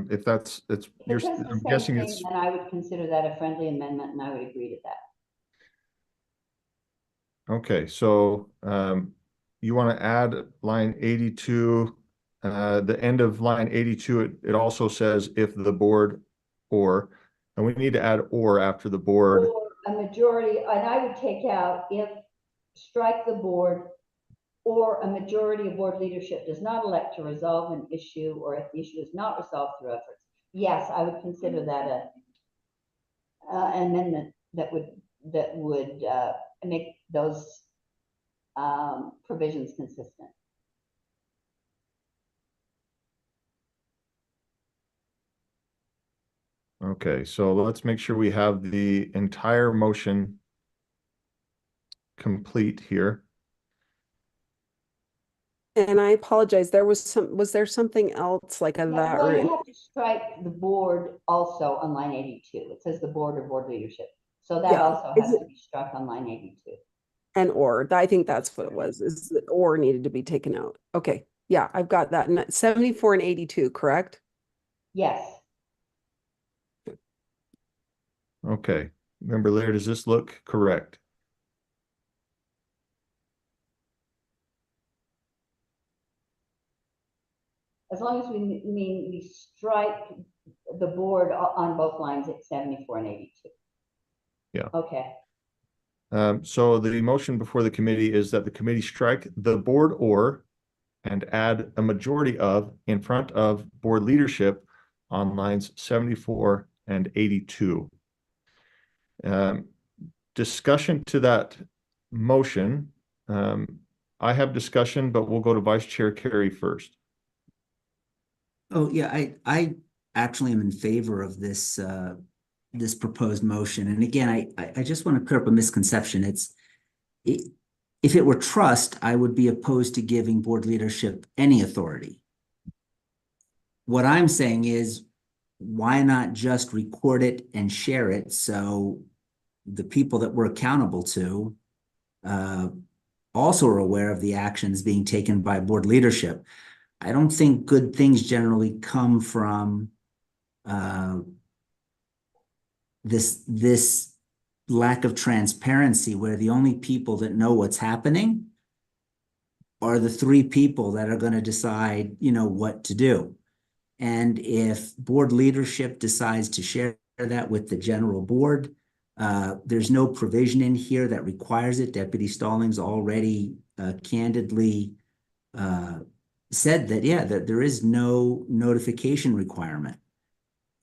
if that's I'm guessing it's, then I would consider that a friendly amendment, and I would agree to that. okay. So you want to add line 82, the end of line 82, it also says if the board or, and we need to add or after the board. Or a majority, and I would take out if, strike the board, or a majority of board leadership does not elect to resolve an issue, or if the issue is not resolved through efforts. Yes, I would consider that an amendment that would make those provisions consistent. Okay, so let's make sure we have the entire motion complete here. And I apologize, was there something else like a that? Well, you have to strike the board also on line 82. It says the board or board leadership. So that also has to be struck on line 82. And or, I think that's what it was, is the or needed to be taken out. Okay, yeah, I've got that. 74 and 82, correct? Yes. Okay, Member Laird, does this look correct? As long as we strike the board on both lines at 74 and 82. Yeah. Okay. So the motion before the committee is that the committee strike the board or and add a majority of in front of board leadership on lines 74 and 82. Discussion to that motion. I have discussion, but we'll go to Vice Chair Carey first. Oh, yeah, I actually am in favor of this, this proposed motion. And again, I just want to clear up a misconception. If it were trust, I would be opposed to giving board leadership any authority. What I'm saying is, why not just record it and share it so the people that we're accountable to also are aware of the actions being taken by board leadership. I don't think good things generally come from this lack of transparency, where the only people that know what's happening are the three people that are going to decide, what to do. And if board leadership decides to share that with the general board, there's no provision in here that requires it. Deputy Stallings already candidly said that, that there is no notification requirement.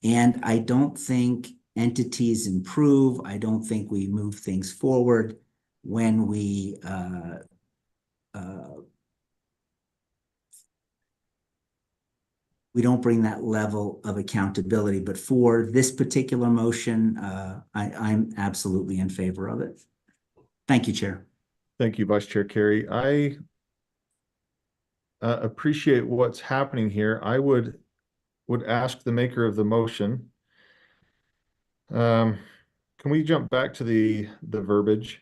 And I don't think entities improve. I don't think we move things forward when we don't bring that level of accountability. But for this particular motion, I'm absolutely in favor of it. Thank you, Chair. Thank you, Vice Chair Carey. I appreciate what's happening here. I would ask the maker of the motion, can we jump back to the verbiage?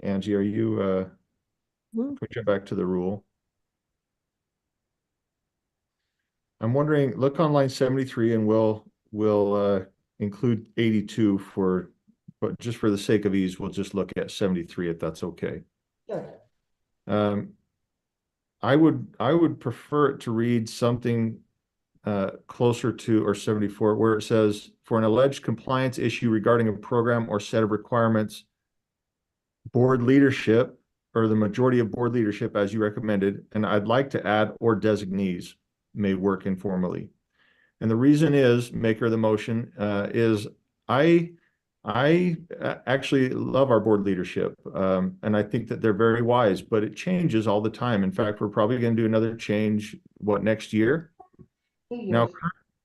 Angie, are you, can we jump back to the rule? I'm wondering, look on line 73 and we'll include 82 but just for the sake of ease, we'll just look at 73 if that's okay. Sure. I would prefer it to read something closer to, or 74, where it says, for an alleged compliance issue regarding a program or set of requirements, board leadership, or the majority of board leadership as you recommended, and I'd like to add, or designees may work informally. And the reason is, maker of the motion, is I actually love our board leadership, and I think that they're very wise, but it changes all the time. In fact, we're probably going to do another change, next year? 2 years. Now,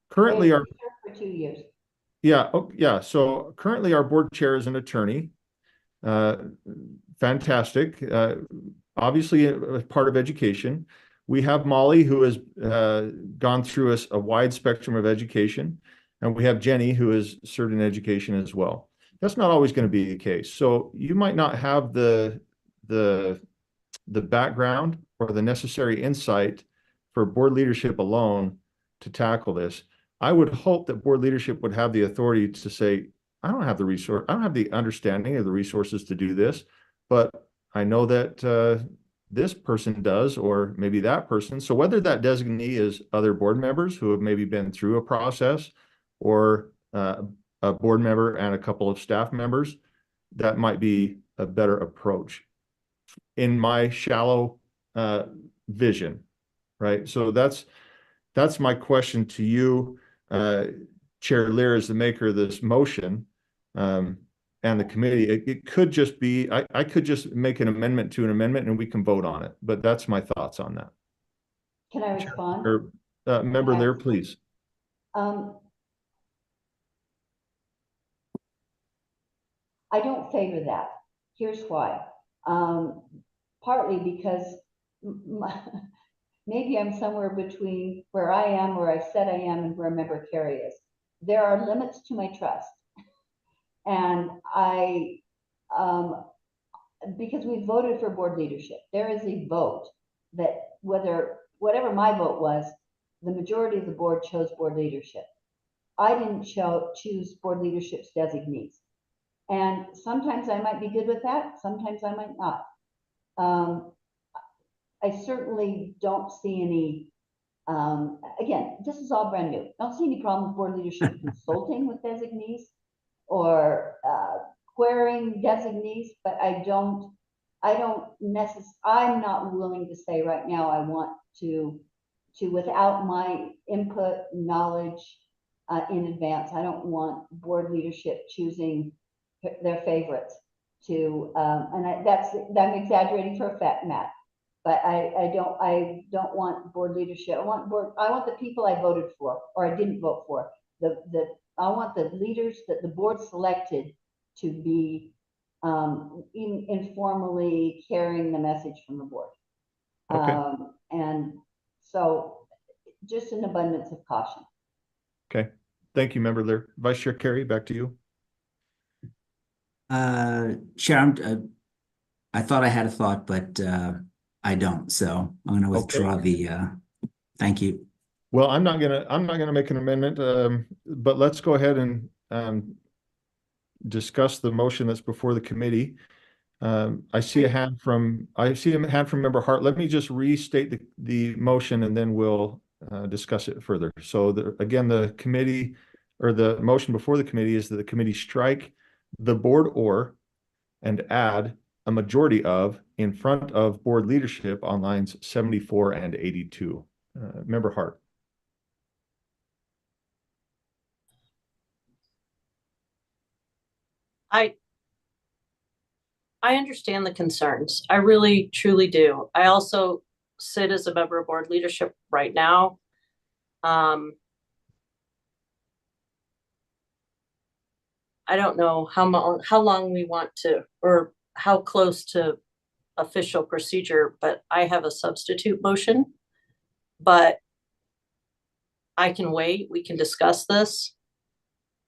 currently They've our... been here for 2 years. Yeah, yeah. So currently our board chair is an attorney. Fantastic. Obviously a part of education. We have Molly, who has gone through a wide spectrum of education, and we have Jenny, who has served in education as well. That's not always going to be the case. So you might not have the background or the necessary insight for board leadership alone to tackle this. I would hope that board leadership would have the authority to say, I don't have the resource, I don't have the understanding of the resources to do this, but I know that this person does, or maybe that person. So whether that designee is other board members who have maybe been through a process, or a board member and a couple of staff members, that might be a better approach in my shallow vision, right? So that's my question to you, Chair Lear, as the maker of this motion, and the committee. It could just be, I could just make an amendment to an amendment and we can vote on it, but that's my thoughts on that. Can I respond? Or, member Lear, please. I don't favor that. Here's why. Partly because maybe I'm somewhere between where I am, where I said I am, and where Member Carey is. There are limits to my trust. And because we voted for board leadership, there is a vote that whatever my vote was, the majority of the board chose board leadership. I didn't choose board leadership's designees. And sometimes I might be good with that. Sometimes I might not. I certainly don't see any, again, this is all brand new. Don't see any problem with board leadership consulting with designees or querying designees, but I'm not willing to say right now I want to without my input, knowledge in advance, I don't want board leadership choosing their favorites to, and I'm exaggerating for effect, Matt, But I don't want board leadership. I want the people I voted for, or I didn't vote for. I want the leaders that the board selected to be informally carrying the message from the board. Okay. And so just an abundance of caution. Okay. Thank you, Member Lear. Vice Chair Carey, back to you. Chair, I thought I had a thought, but I don't. So I'm going to withdraw thank you. Well, I'm not gonna make an amendment, but let's go ahead and discuss the motion that's before the committee. I see a hand from Member Hart. Let me just restate the motion and then we'll discuss it further. So again, the committee, or the motion before the committee, is that the committee strike the board and add a majority of in front of board leadership on lines 74 and 82. Member Hart. I understand the concerns. I really, truly do. I also sit as a member of board leadership right now. I don't know how long we want to, or how close to official procedure, but I have a substitute motion. But I can wait. We can discuss this.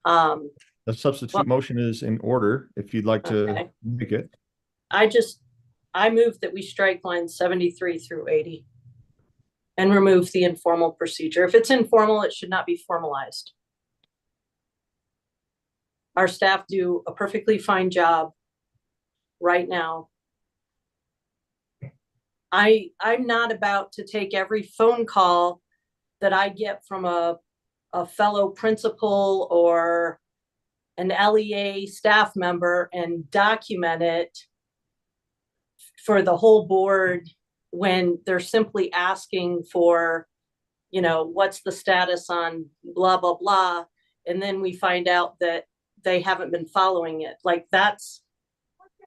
The substitute motion is in order, if you'd like to make it. I move that we strike lines 73 through 80 and remove the informal procedure. If it's informal, it should not be formalized. Our staff do a perfectly fine job right now. I'm not about to take every phone call that I get from a fellow principal or an LEA staff member and document it for the whole board when they're simply asking for, what's the status on blah, blah, blah. And then we find out that they haven't been following it. Like, that's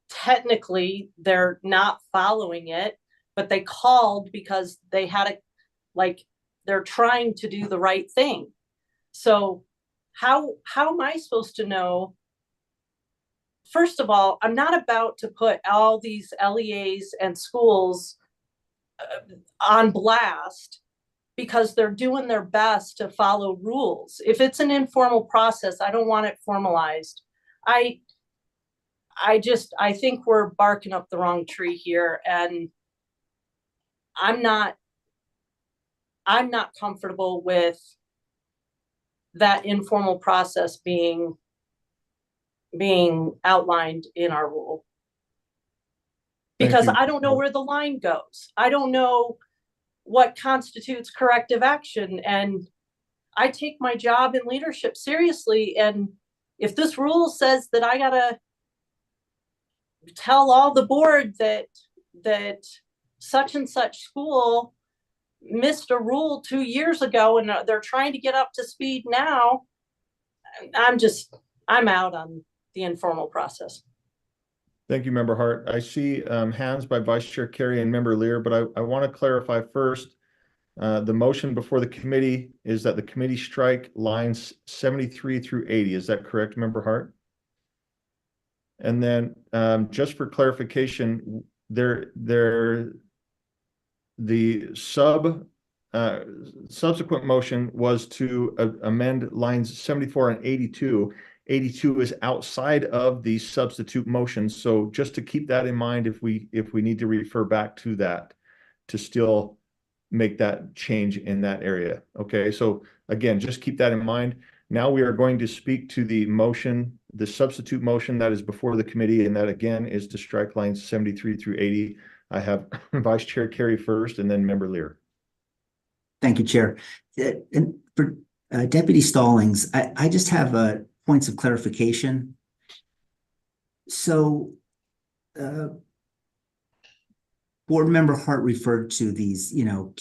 technically they're not following it, but they called because they had they're trying to do the right thing. So how am I supposed to know? First of all, I'm not about to put all these LEAs and schools on blast because they're doing their best to follow rules. If it's an informal process, I don't want it formalized. I think we're barking up the wrong tree here, and I'm not comfortable with that informal process being outlined in our rule, because I don't know where the line goes. I don't know what constitutes corrective action, and I take my job in leadership seriously. And if this rule says that I gotta tell all the board that such and such school missed a rule 2 years ago and they're trying to get up to speed now, I'm out on the informal process. Thank you, Member Hart. I see hands by Vice Chair Carey and Member Lear, but I want to clarify first, the motion before the committee is that the committee strike lines 73 through 80. Is that correct, Member Hart? And then just for clarification, the subsequent motion was to amend lines 74 and 82. 82 is outside of the substitute motion. So just to keep that in mind, if we need to refer back to that, to still make that change in that area. Okay, so again, just keep that in mind. Now we are going to speak to the motion, the substitute motion that is before the committee, and that again is to strike lines 73 through 80. I have Vice Chair Carey first and then Member Lear. Thank you, Chair. And for Deputy Stallings, I just have points of clarification. So Board Member Hart referred to these,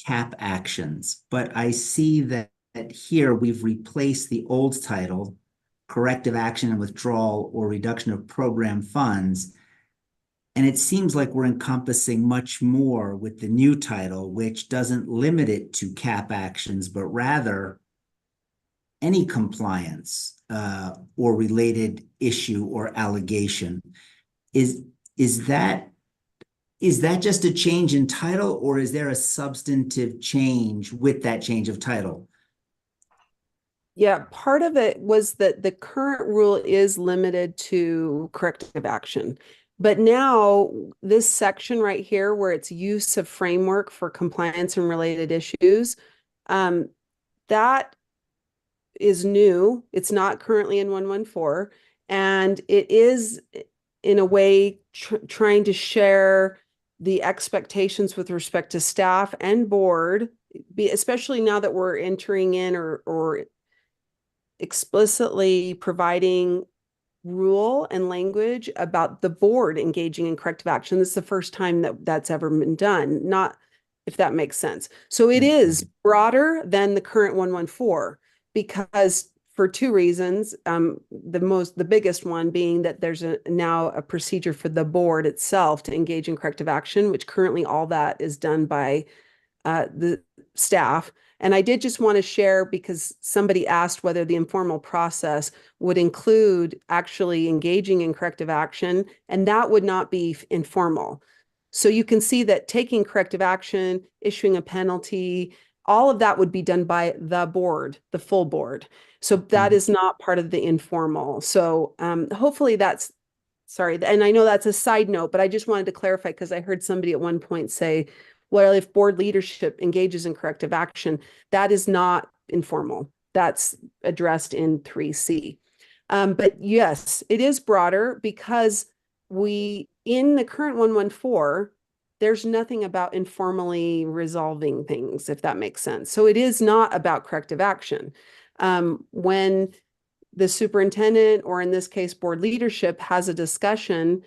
cap actions, but I see that here we've replaced the old title, corrective action and withdrawal or reduction of program funds, And it seems like we're encompassing much more with the new title, which doesn't limit it to CAP actions, but rather any compliance or related issue or allegation. Is that just a change in title, or is there a substantive change with that change of title? Yeah, part of it was that the current rule is limited to corrective action. But now this section right here where it's use of framework for compliance and related issues, that is new. It's not currently in 114, and it is in a way trying to share the expectations with respect to staff and board, especially now that we're entering in or explicitly providing rule and language about the board engaging in corrective action. This is the first time that that's ever been done, not if that makes sense. So it is broader than the current 114 because for two reasons. The biggest one being that there's now a procedure for the board itself to engage in corrective action, which currently all that is done by the staff. And I did just want to share, because somebody asked whether the informal process would include actually engaging in corrective action, and that would not be informal. So you can see that taking corrective action, issuing a penalty, all of that would be done by the board, the full board. So that is not part of the informal. So hopefully that's, sorry, and I know that's a side note, but I just wanted to clarify because I heard somebody at one point say, well, if board leadership engages in corrective action, that is not informal. That's addressed in 3C. But yes, it is broader because in the current 114, there's nothing about informally resolving things, if that makes sense. So it is not about corrective action. When the superintendent, or in this case, board leadership, has a discussion,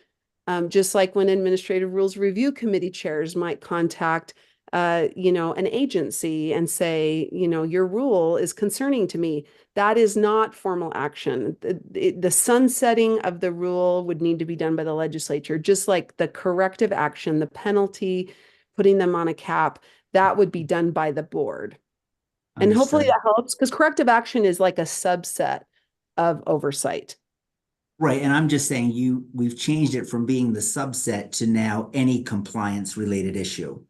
just like when administrative rules review committee chairs might contact, an agency and say, your rule is concerning to me. That is not formal action. The sunsetting of the rule would need to be done by the legislature, just like the corrective action, the penalty, putting them on a cap, that would be done by the board. And hopefully that helps, because corrective action is like a subset of oversight. Right, and I'm just saying we've changed it from being the subset to now any compliance related issue.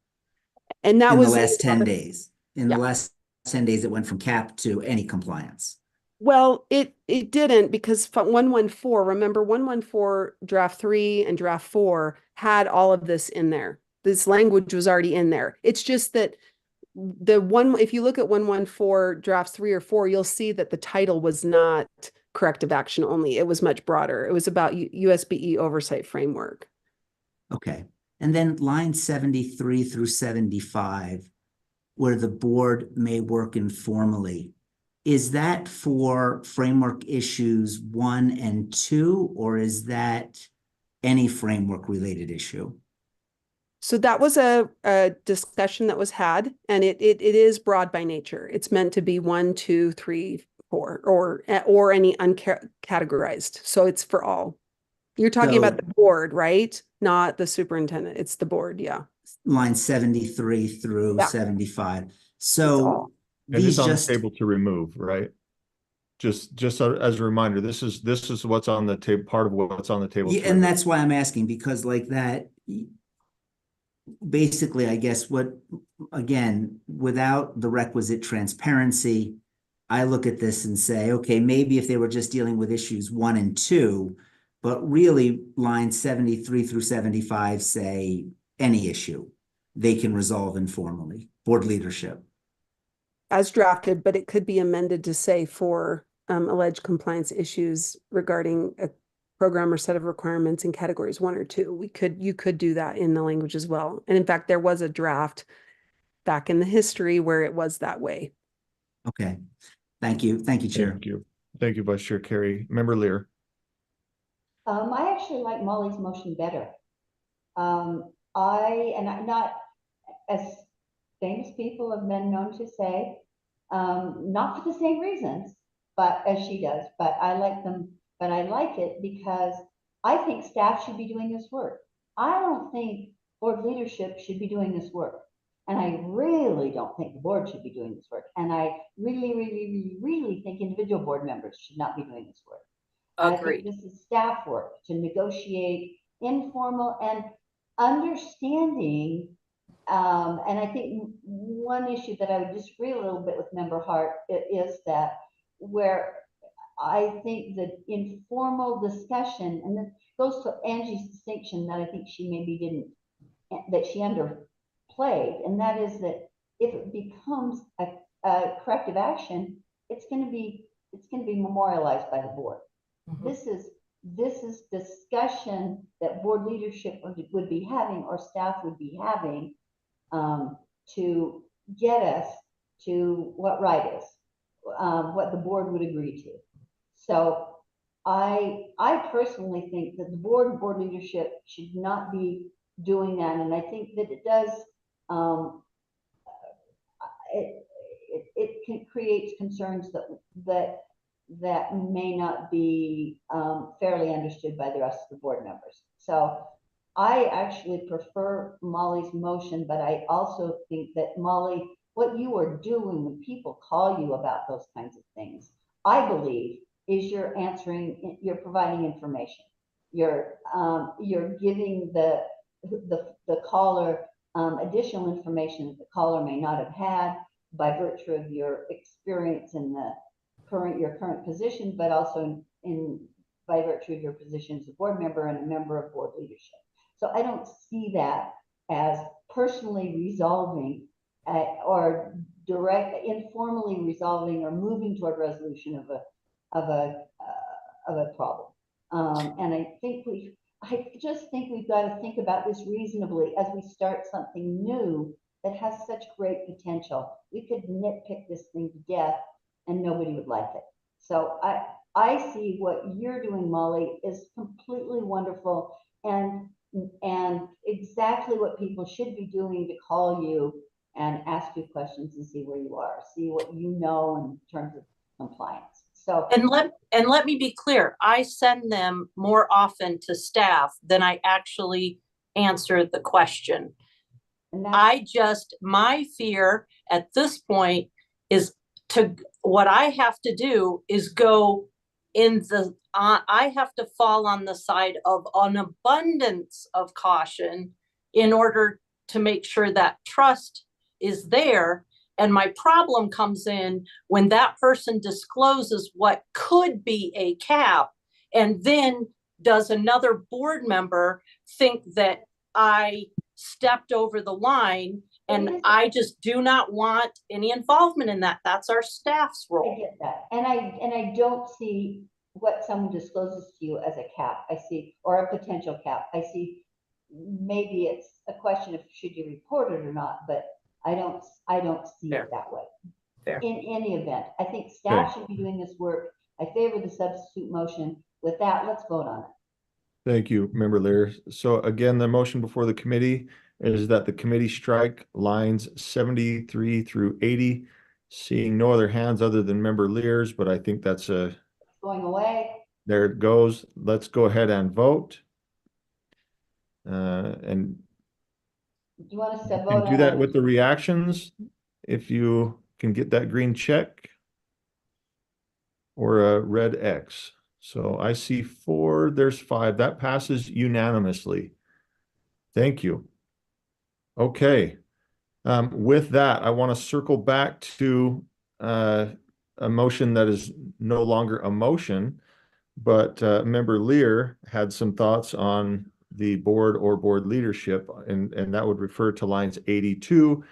And that was in the last 10 days. In the last 10 days, it went from CAP to any compliance. Well, it didn't, because 114, remember 114 draft 3 and draft 4 had all of this in there. This language was already in there. It's just that if you look at 114 drafts 3 or 4, you'll see that the title was not corrective action only. It was much broader. It was about USBE oversight framework. Okay. And then line 73 through 75, where the board may work informally. Is that for framework issues 1 and 2, or is that any framework related issue? So that was a discussion that was had, and it is broad by nature. It's meant to be 1, 2, 3, 4, or any uncategorized. So it's for all. You're talking about the board, right? Not the superintendent. It's the board, yeah. Line 73 through 75. So and it's on the table to remove, right? Just as a reminder, this is what's on the table, part of what's on the table. Yeah, and that's why I'm asking, because like that, basically, I guess again, without the requisite transparency, I look at this and say, okay, maybe if they were just dealing with issues 1 and 2, but really lines 73 through 75 say any issue they can resolve informally, board leadership. As drafted, but it could be amended to say for alleged compliance issues regarding a program or set of requirements in categories 1 or 2. You could do that in the language as well. And in fact, there was a draft back in the history where it was that way. Okay. Thank you. Thank you, Chair. Thank you. Thank you, Vice Chair Carey. Member Lear. I actually like Molly's motion better. I'm not, as famous people have been known to say, not for the same reasons, but as she does, but I like them, but I like it because I think staff should be doing this work. I don't think board leadership should be doing this work. And I really don't think the board should be doing this work. And I really think individual board members should not be doing this work. I think this is staff work to negotiate informal and understanding. And I think one issue that I would disagree a little bit with Member Hart is that where I think that informal discussion, and this goes to Angie's distinction that I think she maybe didn't, that she underplayed, and that is that if it becomes a corrective action, it's going to be memorialized by the board. Mm-hmm. This is discussion that board leadership would be having, or staff would be having, to get us to what right is, what the board would agree to. So I personally think that the board and board leadership should not be doing that, and I think that it does. It creates concerns that may not be fairly understood by the rest of the board members. So I actually prefer Molly's motion, but I also think that, Molly, what you are doing when people call you about those kinds of things, I believe, is you're providing information. You're giving the caller additional information that the caller may not have had by virtue of your experience in your current position, but also by virtue of your position as a board member and a member of board leadership. So I don't see that as personally resolving or informally resolving or moving toward resolution of a problem. And I just think we've got to think about this reasonably as we start something new that has such great potential. We could nitpick this thing to death and nobody would like it. So I see what you're doing, Molly, is completely wonderful and exactly what people should be doing to call you and ask you questions and see where you are, see what you know in terms of compliance. So and let me be clear, I send them more often to staff than I actually answer the question. My fear at this point is what I have to do is go in I have to fall on the side of an abundance of caution in order to make sure that trust is there. And my problem comes in when that person discloses what could be a cap, and then does another board member think that I stepped over the line, and I just do not want any involvement in that. That's our staff's role. I get that. And I don't see what someone discloses to you as a cap. I see, or a potential cap. I see maybe it's a question of should you report it or not, but I don't see it that way. Fair. In any event, I think staff should be doing this work. I favor the substitute motion. With that, let's vote on it. Thank you, Member Lear. So again, the motion before the committee is that the committee strike lines 73 through 80. Seeing no other hands other than Member Lear's, but I think that's it's going away. There it goes. Let's go ahead and vote. And do you want us to vote do that with the reactions? If you can get that green check or a red X. So I see 4, there's 5. That passes unanimously. Thank you. Okay. With that, I want to circle back to a motion that is no longer a motion, but Member Lear had some thoughts on the board or board leadership, and that would refer to lines 82.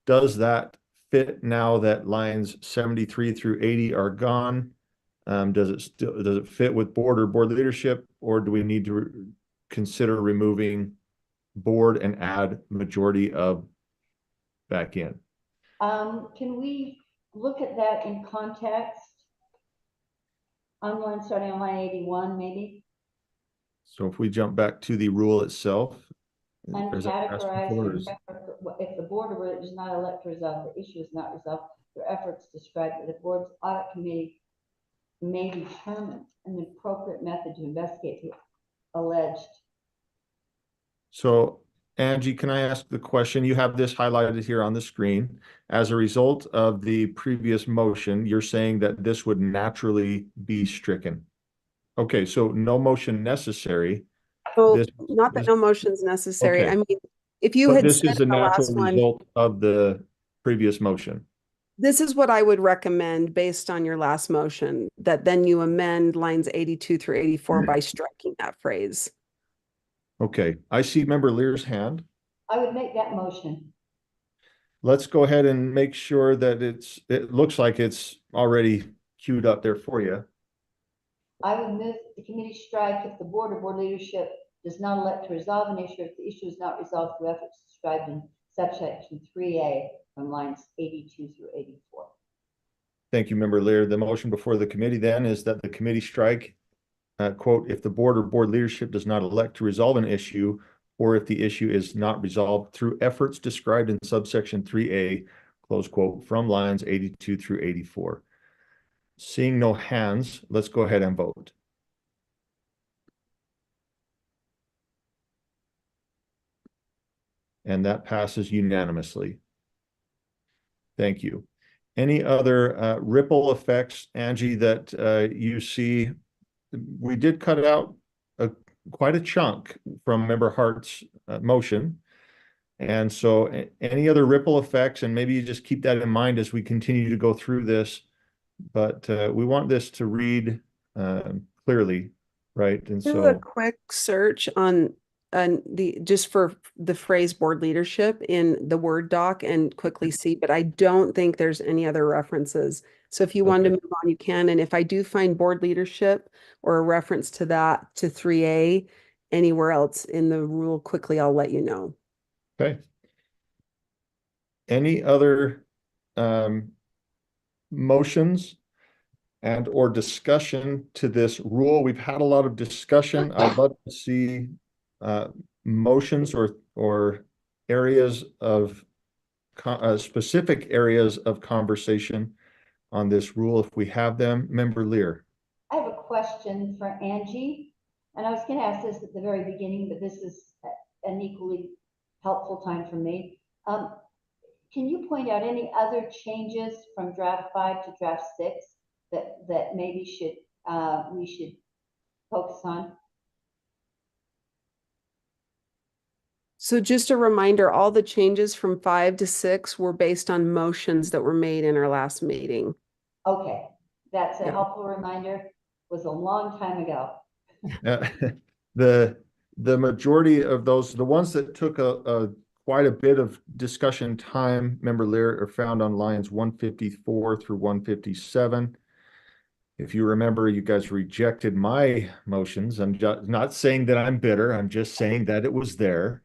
Does that fit now that lines 73 through 80 are gone? Does it fit with board or board leadership, or do we need to consider removing board and add majority of back in? Can we look at that in context? Starting on line 81, maybe. So if we jump back to the rule itself, And categorize if the board is not elected to resolve, the issue is not resolved, their efforts describe that the board's audit committee may determine an appropriate method to investigate the alleged So Angie, can I ask the question? You have this highlighted here on the screen. As a result of the previous motion, you're saying that this would naturally be stricken. Okay, so no motion necessary. Well, This- not that this- no motion's necessary. Okay. I mean, if you But had this said is a in the natural last one, result of the previous motion. this is what I would recommend based on your last motion, that then you amend lines 82 through 84 by striking that phrase. Okay, I see Member Lear's hand. I would make that motion. Let's go ahead and make sure that it looks like it's already queued up there for you. I would move the committee strike if the board or board leadership does not elect to resolve an issue if the issue is not resolved through efforts described in subsection 3A from lines 82 through 84. Thank you, Member Lear. The motion before the committee then is that the committee strike, quote, if the board or board leadership does not elect to resolve an issue, or if the issue is not resolved through efforts described in subsection 3A, close quote, from lines 82 through 84. Seeing no hands, let's go ahead and vote. And that passes unanimously. Thank you. Any other ripple effects, Angie, that you see? We did cut out quite a chunk from Member Hart's motion. And so any other ripple effects, and maybe you just keep that in mind as we continue to go through this, but we want this to read clearly, right? And Do so a quick search on just for the phrase board leadership in the Word doc and quickly see, but I don't think there's any other references. So if you want to Okay. move on, you can. And if I do find board leadership or a reference to that, to 3A, anywhere else in the rule, quickly, I'll let you know. Okay. Any other motions and or discussion to this rule? We've had a lot of discussion. I'd love to see motions or areas of specific areas of conversation on this rule if we have them. Member Lear. I have a question for Angie, and I was going to ask this at the very beginning, but this is an equally helpful time for me. Can you point out any other changes from draft 5 to draft 6 that maybe we should focus on? So just a reminder, all the changes from 5 to 6 were based on motions that were made in our last meeting. Okay, that's a Yeah. helpful reminder. It was a long time ago. The majority of those, the ones that took quite a bit of discussion time, Member Lear, are found on lines 154 through 157. If you remember, you guys rejected my motions. I'm just not saying that I'm bitter. I'm just saying that it was there.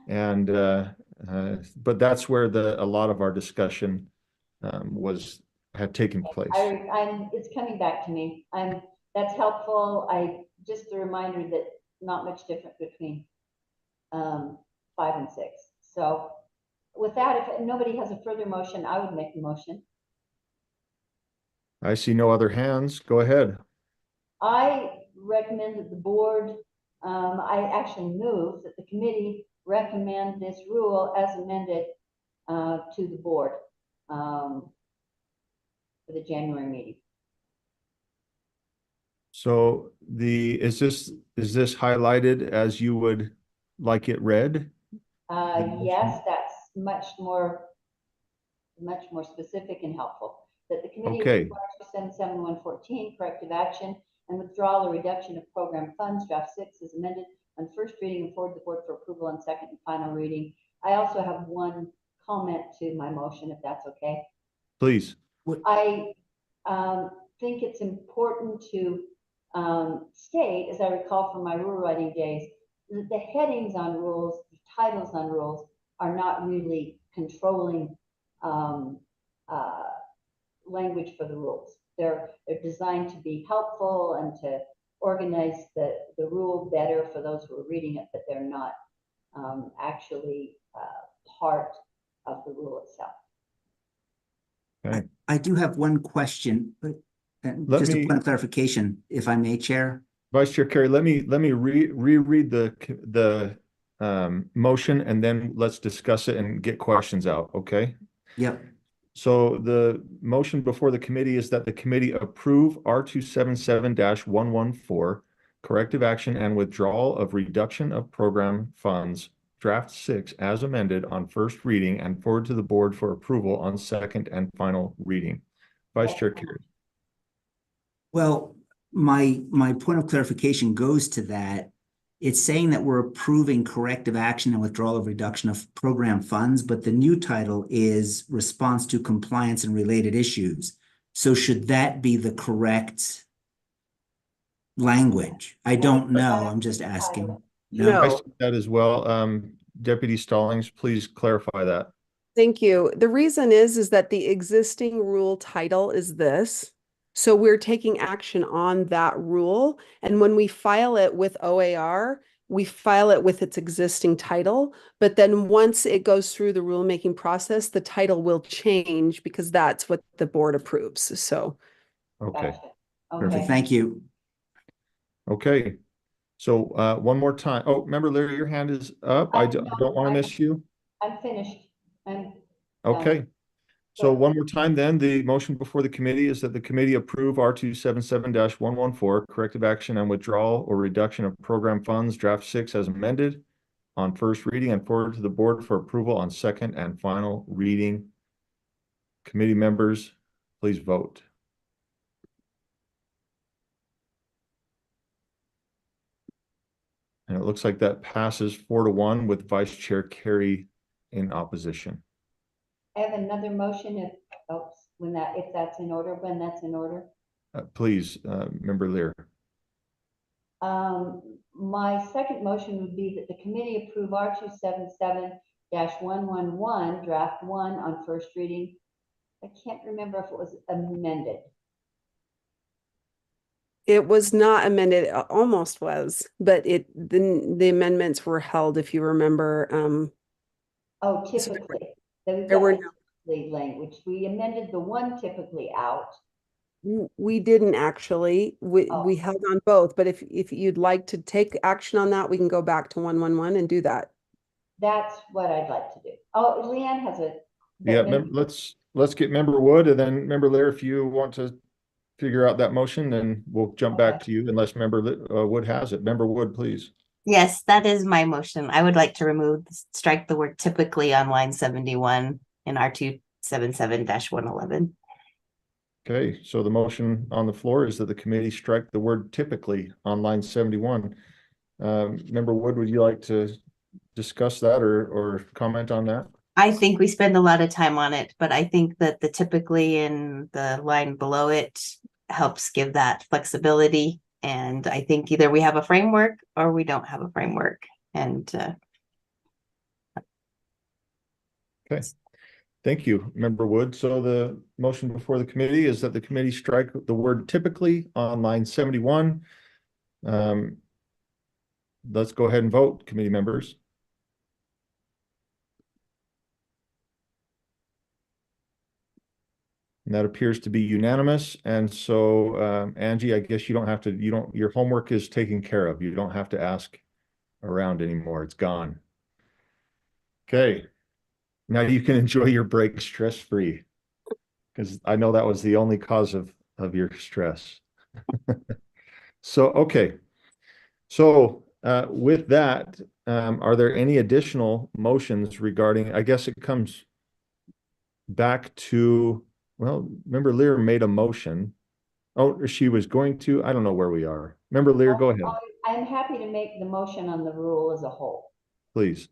And but that's where a lot of our discussion had taken place. It's coming back to me. That's helpful. Just a reminder that not much different between 5 and 6. So with that, if nobody has a further motion, I would make a motion. I see no other hands. Go ahead. I recommend that the board, I actually move that the committee recommend this rule as amended to the board for the January meeting. So is this highlighted as you would like it read? Yes, that's much more specific and helpful. That the committee requires for 77114 corrective action and withdrawal or reduction of program funds, draft 6 is amended on first reading and forward the board for approval on second and final reading. I also have one comment to my motion, if that's okay. Please. I think it's important to state, as I recall from my rule writing days, that the headings on rules, the titles on rules are not really controlling language for the rules. They're designed to be helpful and to organize the rule better for those who are reading it, but they're not actually part of the rule itself. Okay. I do have one question, but just a point of clarification, if I may, Chair. Vice Chair Carey, let me reread the motion and then let's discuss it and get questions out, okay? Yep. So the motion before the committee is that the committee approve R277-114 corrective action and withdrawal of reduction of program funds draft 6 as amended on first reading and forward to the board for approval on second and final reading. Vice Chair Carey. Well, my point of clarification goes to that. It's saying that we're approving corrective action and withdrawal of reduction of program funds, but the new title is response to compliance and related issues. So should that be the correct language? I don't know. I'm just asking. No. I see that as well. Deputy Stallings, please clarify that. Thank you. The reason is that the existing rule title is this. So we're taking action on that rule. And when we file it with OAR, we file it with its existing title. But then once it goes through the rulemaking process, the title will change because that's what the board approves. So. Okay. Gotcha. Perfect. Okay. Thank you. Okay. So one more time. Oh, member Leary, your hand is up. I don't want to miss you. I'm finished. I'm Okay. So one more time then, the motion before the committee is that the committee approve R277-114 corrective action and withdrawal or reduction of program funds draft 6 as amended on first reading and forward to the board for approval on second and final reading. Committee members, please vote. And it looks like that passes 4-1 with Vice Chair Carey in opposition. I have another motion if that's in order, when that's in order. Please, Member Lear. My second motion would be that the committee approve R277-111 draft 1 on first reading. I can't remember if it was amended. It was not amended, it almost was, but the amendments were held, if you remember. Oh, typically. There were no. Typically language. We amended the one typically out. We didn't actually. We held on both, but if you'd like to take action on that, we can go back to 111 and do that. That's what I'd like to do. Oh, Leanne has a. Yeah, let's get Member Wood and then Member Lear, if you want to figure out that motion, then we'll jump back to you unless Member Wood has it. Member Wood, please. Yes, that is my motion. I would like to strike the word typically on line 71 in R277-111. Okay, so the motion on the floor is that the committee strike the word typically on line 71. Member Wood, would you like to discuss that or comment on that? I think we spend a lot of time on it, but I think that the typically in the line below it helps give that flexibility. And I think either we have a framework or we don't have a framework. And okay, thank you, Member Wood. So the motion before the committee is that the committee strike the word typically on line 71. Let's go ahead and vote, committee members. And that appears to be unanimous. And so, Angie, I guess your homework is taken care of. You don't have to ask around anymore. It's gone. Okay. Now you can enjoy your break stress-free, because I know that was the only cause of your stress. So, okay. So, with that, are there any additional motions regarding, I guess it comes back to, well, Member Lear made a motion. Oh, she was going to, I don't know where we are. Member Lear, go ahead. I'm happy to make the motion on the rule as a whole. Please.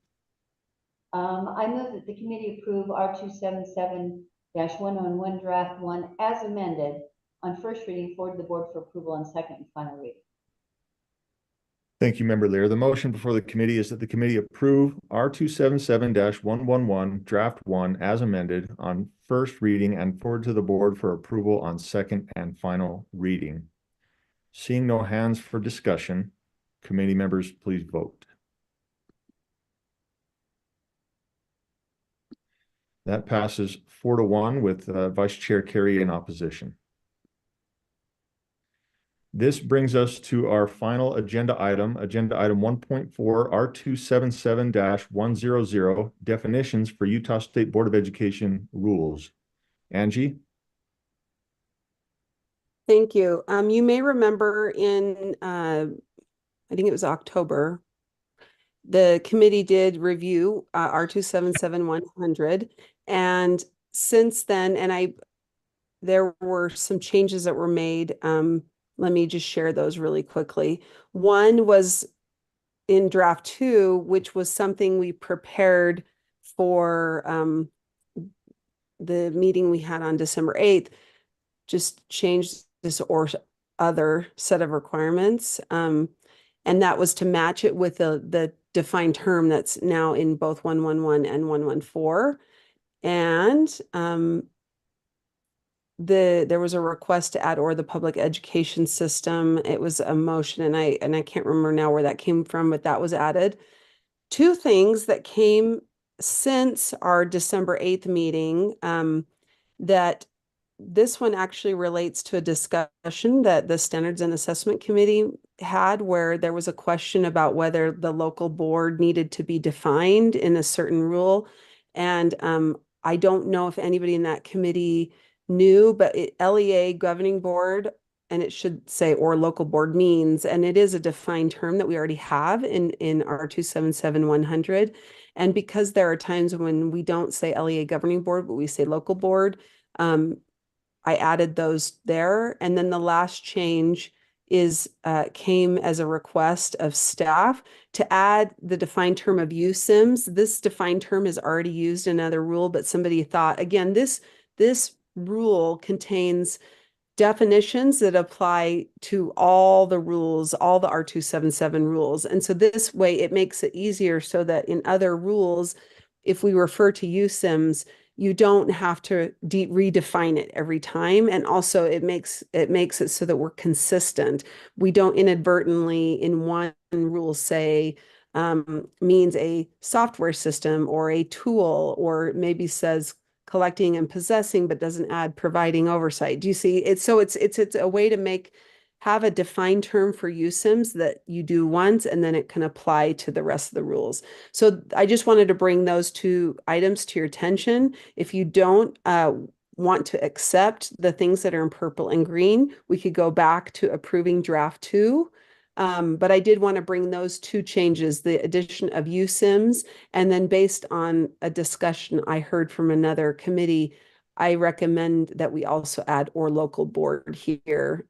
I move that the committee approve R277-111 draft 1 as amended on first reading forward to the board for approval on second and final reading. Thank you, Member Lear. The motion before the committee is that the committee approve R277-111 draft 1 as amended on first reading and forward to the board for approval on second and final reading. Seeing no hands for discussion, committee members, please vote. That passes 4-1 with Vice Chair Carey in opposition. This brings us to our final agenda item 1.4, R277-100, definitions for Utah State Board of Education rules. Angie? Thank you. You may remember in, I think it was October, the committee did review R277-100, and since then, there were some changes that were made. Let me just share those really quickly. One was in draft 2, which was something we prepared for the meeting we had on December 8th, just changed this or other set of requirements. And that was to match it with the defined term that's now in both 111 and 114. And there was a request to add or the public education system. It was a motion, and I can't remember now where that came from, but that was added. Two things that came since our December 8th meeting, that this one actually relates to a discussion that the Standards and Assessment Committee had, where there was a question about whether the local board needed to be defined in a certain rule. And I don't know if anybody in that committee knew, but LEA governing board, and it should say or local board means, and it is a defined term that we already have in R277-100. And because there are times when we don't say LEA governing board, but we say local board, I added those there. And then the last change is came as a request of staff to add the defined term of USIMS. This defined term is already used in another rule, but somebody thought, again, this rule contains definitions that apply to all the rules, all the R277 rules. And so this way it makes it easier so that in other rules, if we refer to USIMS, you don't have to redefine it every time. And also it makes it so that we're consistent. We don't inadvertently in one rule say means a software system or a tool, or maybe says collecting and possessing, but doesn't add providing oversight. Do you see? It's a way to have a defined term for USIMS that you do once, and then it can apply to the rest of the rules. So I just wanted to bring those two items to your attention. If you don't want to accept the things that are in purple and green, we could go back to approving draft 2. But I did want to bring those two changes, the addition of USIMS, and then based on a discussion I heard from another committee, I recommend that we also add or local board here,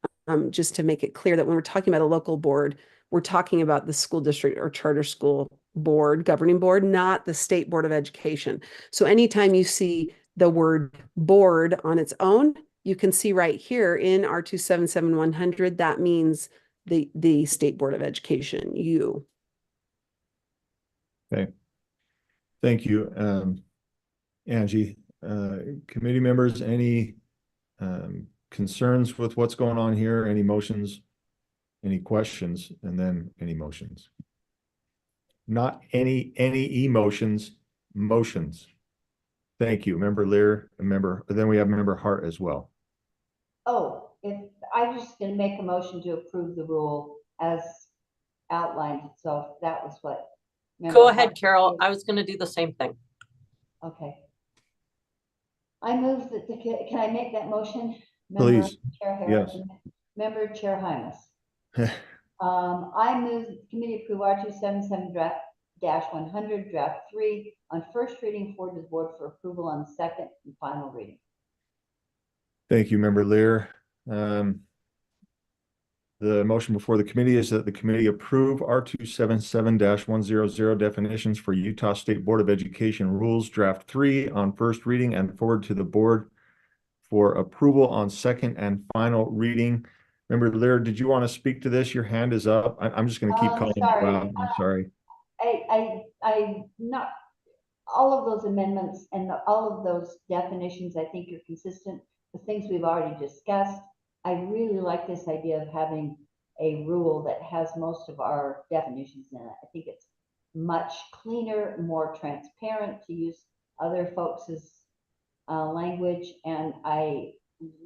just to make it clear that when we're talking about a local board, we're talking about the school district or charter school board, governing board, not the State Board of Education. So anytime you see the word board on its own, you can see right here in R277-100, that means the State Board of Education, you. Okay. Thank you, Angie. Committee members, any concerns with what's going on here? Any motions? Any questions? And then any motions? Not any emotions, motions. Thank you, Member Lear, then we have Member Hart as well. Oh, I'm just going to make a motion to approve the rule as outlined. So that was what. Go ahead, Carol. I was going to do the same thing. Okay. I move that can I make that motion? Please. Chair Harris, yes. Member Chair Hymas. I move that the committee approve R277-100 draft 3 on first reading forward to the board for approval on second and final reading. Thank you, Member Lear. The motion before the committee is that the committee approve R277-100 definitions for Utah State Board of Education rules draft 3 on first reading and forward to the board for approval on second and final reading. Member Lear, did you want to speak to this? Your hand is up. I'm just going to keep calling you out. I'm sorry. I not all of those amendments and all of those definitions I think are consistent with things we've already discussed. I really like this idea of having a rule that has most of our definitions in it. I think it's much cleaner, more transparent, to use other folks' language, and I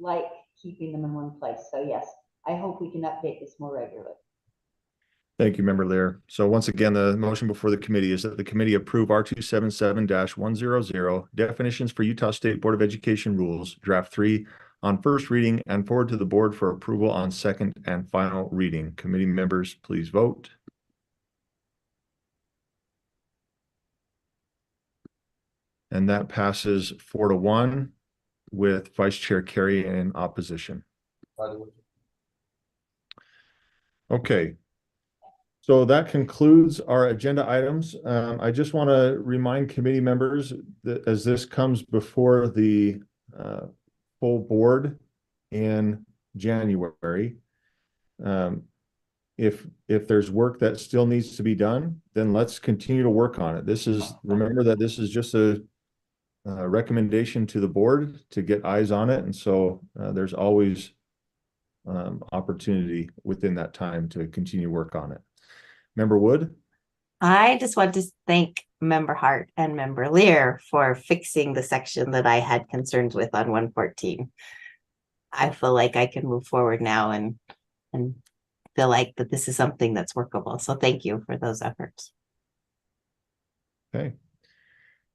like keeping them in one place. So yes, I hope we can update this more regularly. Thank you, Member Lear. So once again, the motion before the committee is that the committee approve R277-100 definitions for Utah State Board of Education rules, draft 3 on first reading and forward to the board for approval on second and final reading. Committee members, please vote. And that passes 4-1 with Vice Chair Carey in opposition. Okay. So that concludes our agenda items. I just want to remind committee members that as this comes before the full board in January, if there's work that still needs to be done, then let's continue to work on it. Remember that this is just a recommendation to the board to get eyes on it. And so there's always opportunity within that time to continue work on it. Member Wood? I just want to thank Member Hart and Member Lear for fixing the section that I had concerns with on 114. I feel like I can move forward now and feel like that this is something that's workable. So thank you for those efforts. Okay.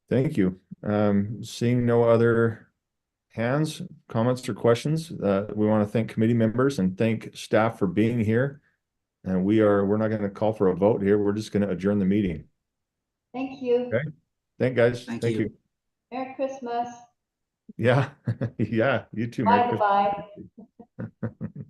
Thank you. Seeing no other hands, comments, or questions, we want to thank committee members and thank staff for being here. And we're not going to call for a vote here. We're just going to adjourn the meeting. Thank you. Okay. Thank guys. Thank Thank you. you. Merry Christmas. Yeah. Yeah. You too. Merry Bye bye. Christmas.